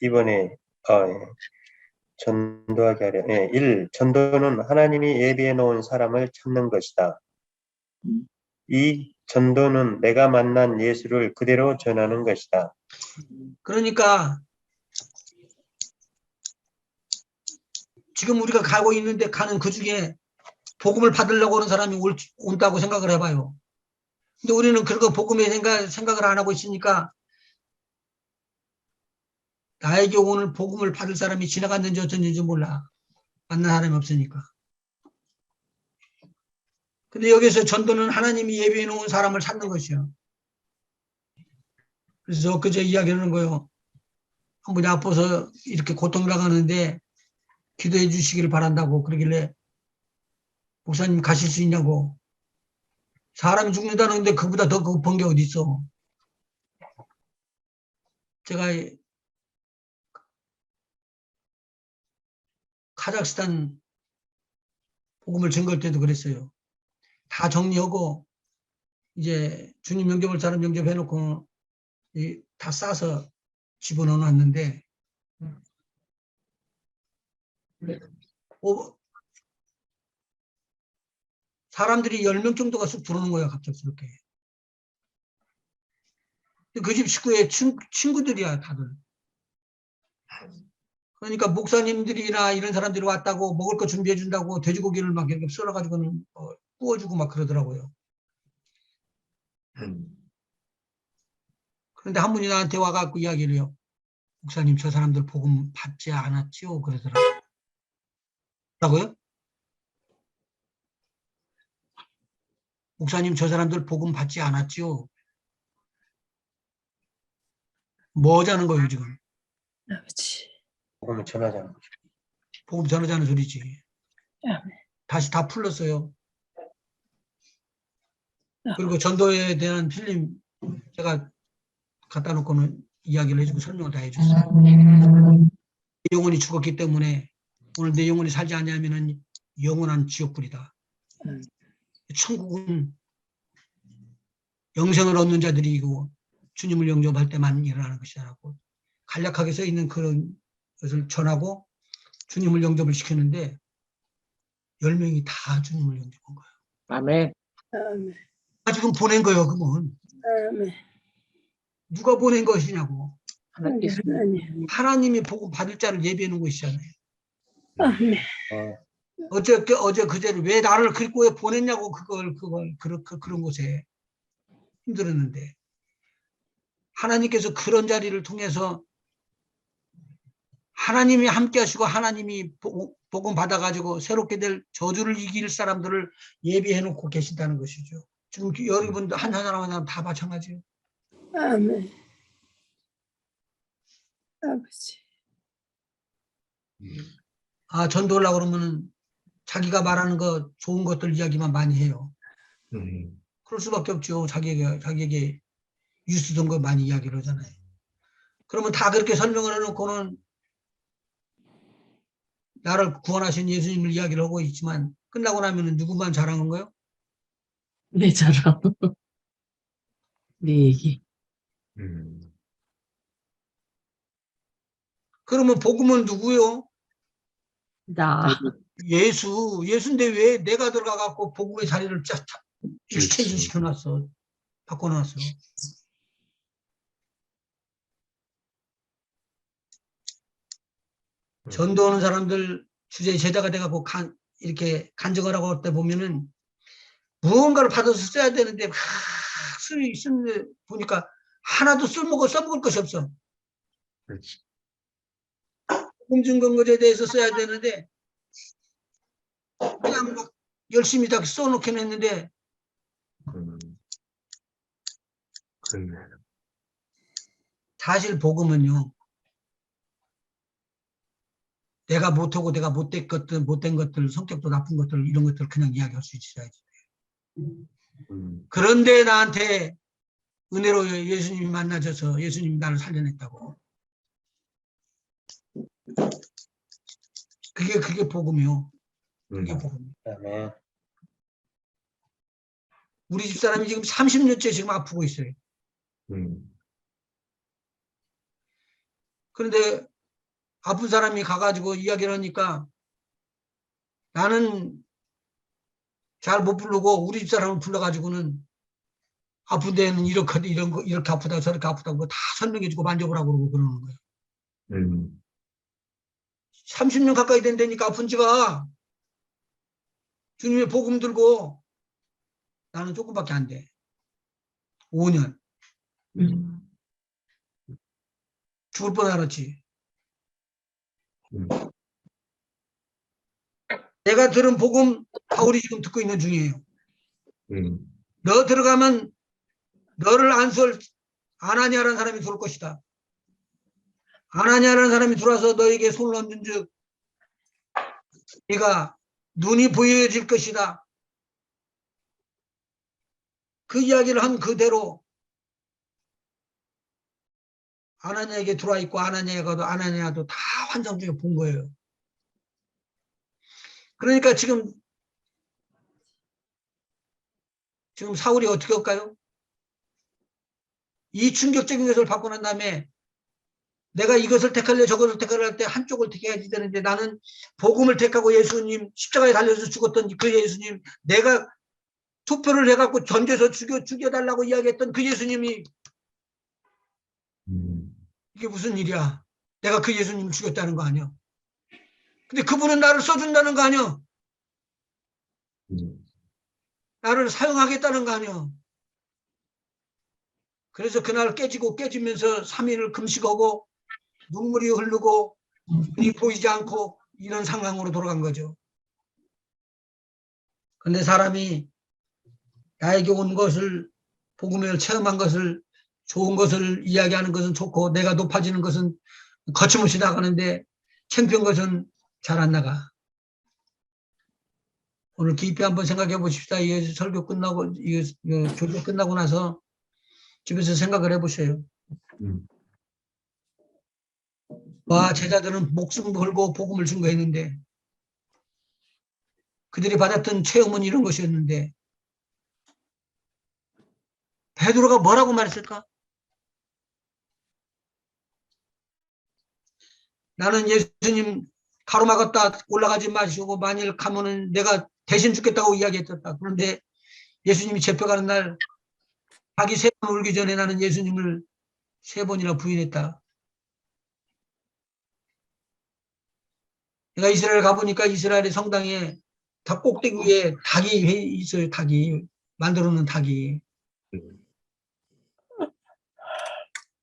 이번에 예. 전도하게 하려. 예, 1. 전도는 하나님이 예비해 놓은 사람을 찾는 것이다. 2. 전도는 내가 만난 예수를 그대로 전하는 것이다. 그러니까 지금 우리가 가고 있는데 가는 그 중에 복음을 받으려고 하는 사람이 온다고 생각을 해봐요. 근데 우리는 그런 복음의 생각을 안 하고 있으니까 나에게 오늘 복음을 받을 사람이 지나갔는지 어쩐지 몰라. 만난 사람이 없으니까. 근데 여기서 전도는 하나님이 예비해 놓은 사람을 찾는 것이요. 그래서 그저 이야기하는 거예요. 한 분이 아파서 이렇게 고통당하는데 기도해 주시기를 바란다고 그러길래 목사님 가실 수 있냐고. 사람이 죽는다는데 그보다 더 급한 게 어디 있어. 제가 카자흐스탄 복음을 증거할 때도 그랬어요. 다 정리하고 이제 주님 영접을 사람 영접해놓고 다 싸서 집어넣어 놨는데 사람들이 10명 정도가 쑥 들어오는 거예요. 갑작스럽게. 그 집 식구의 친구들이야 다들. 그러니까 목사님들이나 이런 사람들이 왔다고 먹을 거 준비해 준다고 돼지고기를 막 이렇게 썰어가지고는 구워주고 막 그러더라고요. 그런데 한 분이 나한테 와갖고 이야기를 해요. 목사님 저 사람들 복음 받지 않았지요? 그러더라고요. 뭐라고요? 목사님 저 사람들 복음 받지 않았지요? 뭐 하자는 거예요 지금? 아버지. 복음을 전하자는 거죠. 복음 전하자는 소리지. 아멘. 다시 다 풀렀어요. 그리고 전도에 대한 필름 제가 갖다 놓고는 이야기를 해주고 설명을 다 해줬어요. 내 영혼이 죽었기 때문에 오늘 내 영혼이 살지 않냐면은 영원한 지옥불이다. 천국은 영생을 얻는 자들이고 주님을 영접할 때만 일어나는 것이라고 간략하게 써 있는 그런 것을 전하고 주님을 영접을 시키는데 10명이 다 주님을 영접한 거예요. 아멘. 아멘. 지금 보낸 거예요, 그러면. 아멘. 누가 보낸 것이냐고. 하나님께서 하나님. 하나님이 복음 받을 자를 예비해 놓은 것이잖아요. 아멘. 어제 그제를 왜 나를 그 교회에 보냈냐고 그런 곳에 힘들었는데 하나님께서 그런 자리를 통해서 하나님이 함께 하시고 하나님이 복음 받아가지고 새롭게 될 저주를 이길 사람들을 예비해 놓고 계신다는 것이죠. 지금 여러분들 한 사람 한 사람 다 마찬가지예요. 아멘. 아버지. 아, 전도하려고 그러면은 자기가 말하는 거 좋은 것들 이야기만 많이 해요. 그럴 수밖에 없죠. 자기에게 유수된 거 많이 이야기를 하잖아요. 그러면 다 그렇게 설명을 해놓고는 나를 구원하신 예수님을 이야기를 하고 있지만 끝나고 나면은 누구만 자랑한 거예요? 내 자랑. 내 얘기. 그러면 복음은 누구요? 나. 예수인데 왜 내가 들어가 갖고 복음의 자리를 익스텐션 시켜놨어. 바꿔놨어. 전도하는 사람들 주제 제자가 돼갖고 이렇게 간증을 하고 할 때 보면은 무언가를 받아서 써야 되는데 쓰는데 보니까 하나도 써먹을 것이 없어. 그렇지. 공증근거제에 대해서 써야 되는데 그냥 막 열심히 다 써놓긴 했는데 그렇네. 사실 복음은요. 내가 못하고 내가 못된 것들, 성격도 나쁜 것들 이런 것들 그냥 이야기할 수 있어야지. 그런데 나한테 은혜로 예수님이 만나셔서 예수님이 나를 살려냈다고. 그게 복음이요. 그게 복음. 아멘. 우리 집사람이 지금 30년째 지금 아프고 있어요. 그런데 아픈 사람이 가가지고 이야기를 하니까 나는 잘 못 부르고 우리 집사람을 불러가지고는 아픈 데는 이렇게 아프다고 저렇게 아프다고 다 설명해주고 만져보라고 그러고 그러는 거예요. 30년 가까이 된다니까 아픈 지가. 주님의 복음 들고 나는 조금밖에 안 돼. 5년. 죽을 뻔 알았지. 내가 들은 복음 바울이 지금 듣고 있는 중이에요. 너 들어가면 너를 안수할 아나니아라는 사람이 들어올 것이다. 아나니아라는 사람이 들어와서 너에게 손을 얹은 즉 네가 눈이 보여질 것이다. 그 이야기를 한 그대로 아나니아에게 들어와 있고 아나니아도 다 환상 중에 본 거예요. 그러니까 지금 사울이 어떻게 할까요? 이 충격적인 것을 받고 난 다음에 내가 이것을 택할래 저것을 택할래 할 때 한쪽을 택해야지 되는데 나는 복음을 택하고 예수님 십자가에 달려서 죽었던 그 예수님, 내가 투표를 해갖고 전제서 죽여달라고 이야기했던 그 예수님이 이게 무슨 일이야. 내가 그 예수님을 죽였다는 거 아니야. 근데 그분은 나를 써준다는 거 아니야. 나를 사용하겠다는 거 아니야. 그래서 그날 깨지면서 3일을 금식하고 눈물이 흐르고 눈이 보이지 않고 이런 상황으로 돌아간 거죠. 근데 사람이 나에게 온 것을 복음을 체험한 것을 좋은 것을 이야기하는 것은 좋고 내가 높아지는 것은 거침없이 나가는데 창피한 것은 잘 안 나가. 오늘 깊이 한번 생각해 보십시다. 이 설교 끝나고 이 교제 끝나고 나서 집에서 생각을 해보세요. 와, 제자들은 목숨 걸고 복음을 증거했는데 그들이 받았던 체험은 이런 것이었는데 베드로가 뭐라고 말했을까? 나는 예수님 가로막았다 올라가지 마시고 만일 가면은 내가 대신 죽겠다고 이야기했었다. 그런데 예수님이 잡혀가는 날 자기 3번 울기 전에 나는 예수님을 3번이나 부인했다. 내가 이스라엘 가보니까 이스라엘의 성당에 다 꼭대기 위에 닭이 있어요. 닭이 만들어놓은 닭이.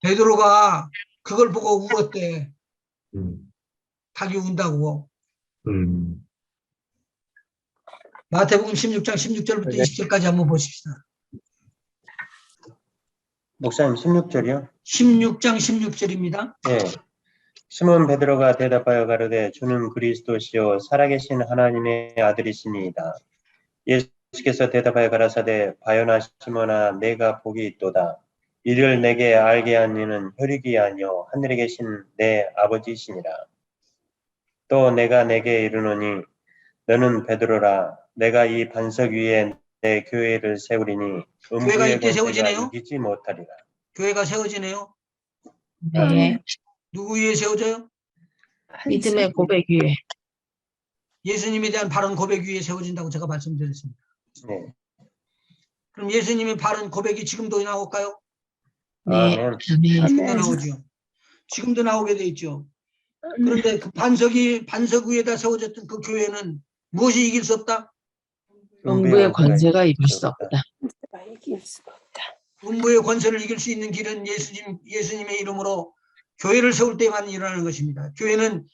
베드로가 그걸 보고 울었대. 닭이 운다고. 마태복음 16장 16절부터 20절까지 한번 보십시다. 목사님 16절이요? 16장 16절입니다. 네. 시몬 베드로가 대답하여 가로되 주는 그리스도시요 살아계신 하나님의 아들이시니이다. 예수께서 대답하여 가라사대 바요나 시몬아 내가 복이 있도다. 이를 내게 알게 한 이는 혈육이 아니요 하늘에 계신 내 아버지시니라. 또 내가 내게 이르노니 너는 베드로라. 내가 이 반석 위에 내 교회를 세우리니 교회가 음부의 이때 권세가 세워지네요? 이기지 못하리라. 교회가 세워지네요. 네. 누구 위에 세워져요? 믿음의 고백 위에. 예수님에 대한 바른 고백 위에 세워진다고 제가 말씀드렸습니다. 네. 그럼 예수님의 바른 고백이 지금도 나올까요? 네. 아멘. 아멘. 지금도 아멘. 나오죠. 지금도 나오게 돼 있죠. 그런데 그 반석 위에다 세워졌던 그 교회는 무엇이 이길 수 없다? 음부의 권세가 이길 수 없다. 이길 수가 없다. 음부의 권세를 이길 수 있는 길은 예수님의 이름으로 교회를 세울 때만 일어나는 것입니다. 교회는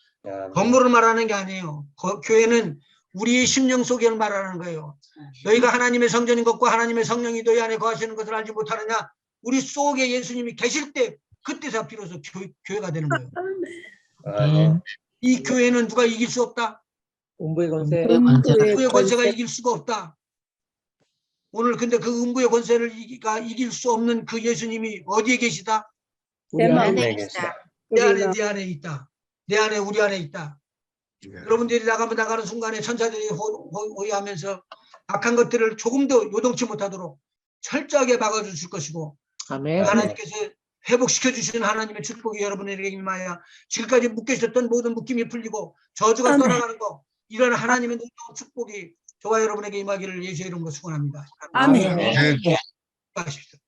건물을 말하는 게 아니에요. 교회는 우리의 심령 속을 말하는 거예요. 너희가 하나님의 성전인 것과 하나님의 성령이 너희 안에 거하시는 것을 알지 못하느냐? 우리 속에 예수님이 계실 때 그때서 비로소 교회가 되는 거예요. 아멘. 이 교회는 누가 이길 수 없다. 음부의 권세. 음부의 권세가 이길 수가 없다. 오늘 근데 그 음부의 권세를 이길 수 없는 그 예수님이 어디에 계시다? 우리 내 안에 마음에 네, 계시다. 내 안에, 네 안에 있다. 내 안에, 우리 안에 있다. 네. 여러분들이 나가는 순간에 천사들이 호위하면서 악한 것들을 조금도 요동치 못하도록 철저하게 막아주실 것이고, 아멘. 하나님께서 회복시켜 주시는 하나님의 축복이 여러분에게 임하여 지금까지 묶여있었던 모든 묶임이 풀리고 저주가 아멘. 떠나가는 거, 이런 하나님의 놀라운 축복이 저와 여러분에게 임하기를 예수의 이름으로 축원합니다. 아멘. 아멘. 하십시오.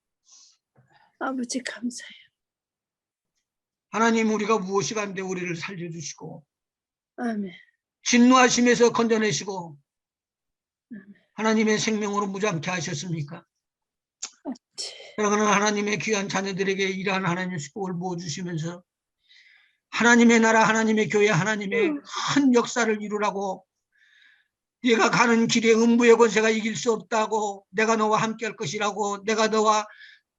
아버지 감사해요. 하나님, 우리가 무엇이 간데 우리를 살려주시고 아멘. 진노하심에서 건져내시고 하나님의 생명으로 무장케 하셨습니까? 그러나 하나님의 귀한 자녀들에게 이러한 하나님의 축복을 부어주시면서 하나님의 나라, 하나님의 교회, 하나님의 큰 역사를 이루라고, 네가 가는 길에 음부의 권세가 이길 수 없다고, 내가 너와 함께 할 것이라고, 내가 너와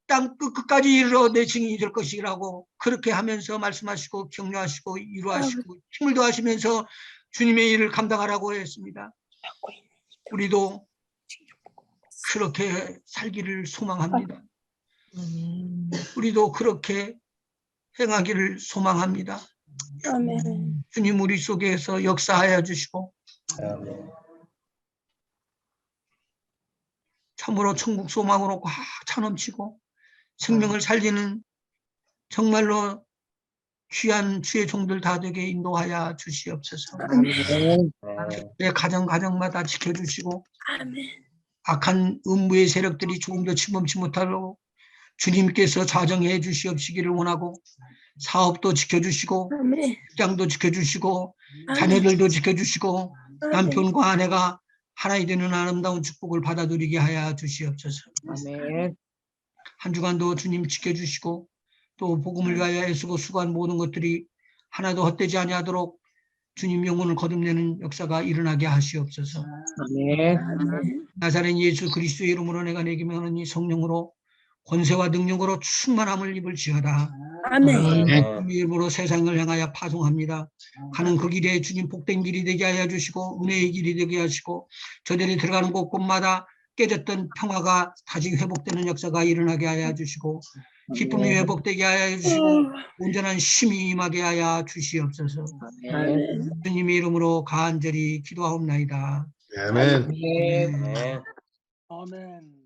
땅 끝까지 이르러 내 증인이 될 것이라고 그렇게 하면서 말씀하시고 격려하시고 위로하시고 힘을 더하시면서 주님의 일을 감당하라고 했습니다. 우리도 그렇게 살기를 소망합니다. 우리도 그렇게 행하기를 소망합니다. 아멘. 주님 우리 속에서 역사하여 주시고 아멘. 참으로 천국 소망으로 꽉 차 넘치고 생명을 살리는 정말로 귀한 주의 종들 다 되게 인도하여 주시옵소서. 아멘. 내 가정마다 지켜주시고 아멘. 악한 음부의 세력들이 조금 더 침범치 못하도록 주님께서 좌정해 주시옵시기를 원하고, 사업도 지켜주시고 아멘. 직장도 지켜주시고 자녀들도 지켜주시고 남편과 아내가 하나이 되는 아름다운 축복을 받아들이게 하여 주시옵소서. 아멘. 한 주간도 주님 지켜주시고 또 복음을 위하여 애쓰고 수고한 모든 것들이 하나도 헛되지 아니하도록 주님 영혼을 거듭내는 역사가 일어나게 하시옵소서. 아멘. 아멘. 나사렛 예수 그리스도의 이름으로 내가 내게 명하노니 성령으로 권세와 능력으로 충만함을 입을지어다. 아멘. 주님의 이름으로 세상을 향하여 파송합니다. 가는 그 길에 주님 복된 길이 되게 하여 주시고 은혜의 길이 되게 하시고 저들이 들어가는 곳곳마다 깨졌던 평화가 다시 회복되는 역사가 일어나게 하여 주시고 기쁨이 회복되게 하여 주시고 온전한 쉼이 임하게 하여 주시옵소서. 아멘. 주님의 이름으로 간절히 기도하옵나이다. 아멘. 아멘. 아멘. 아멘.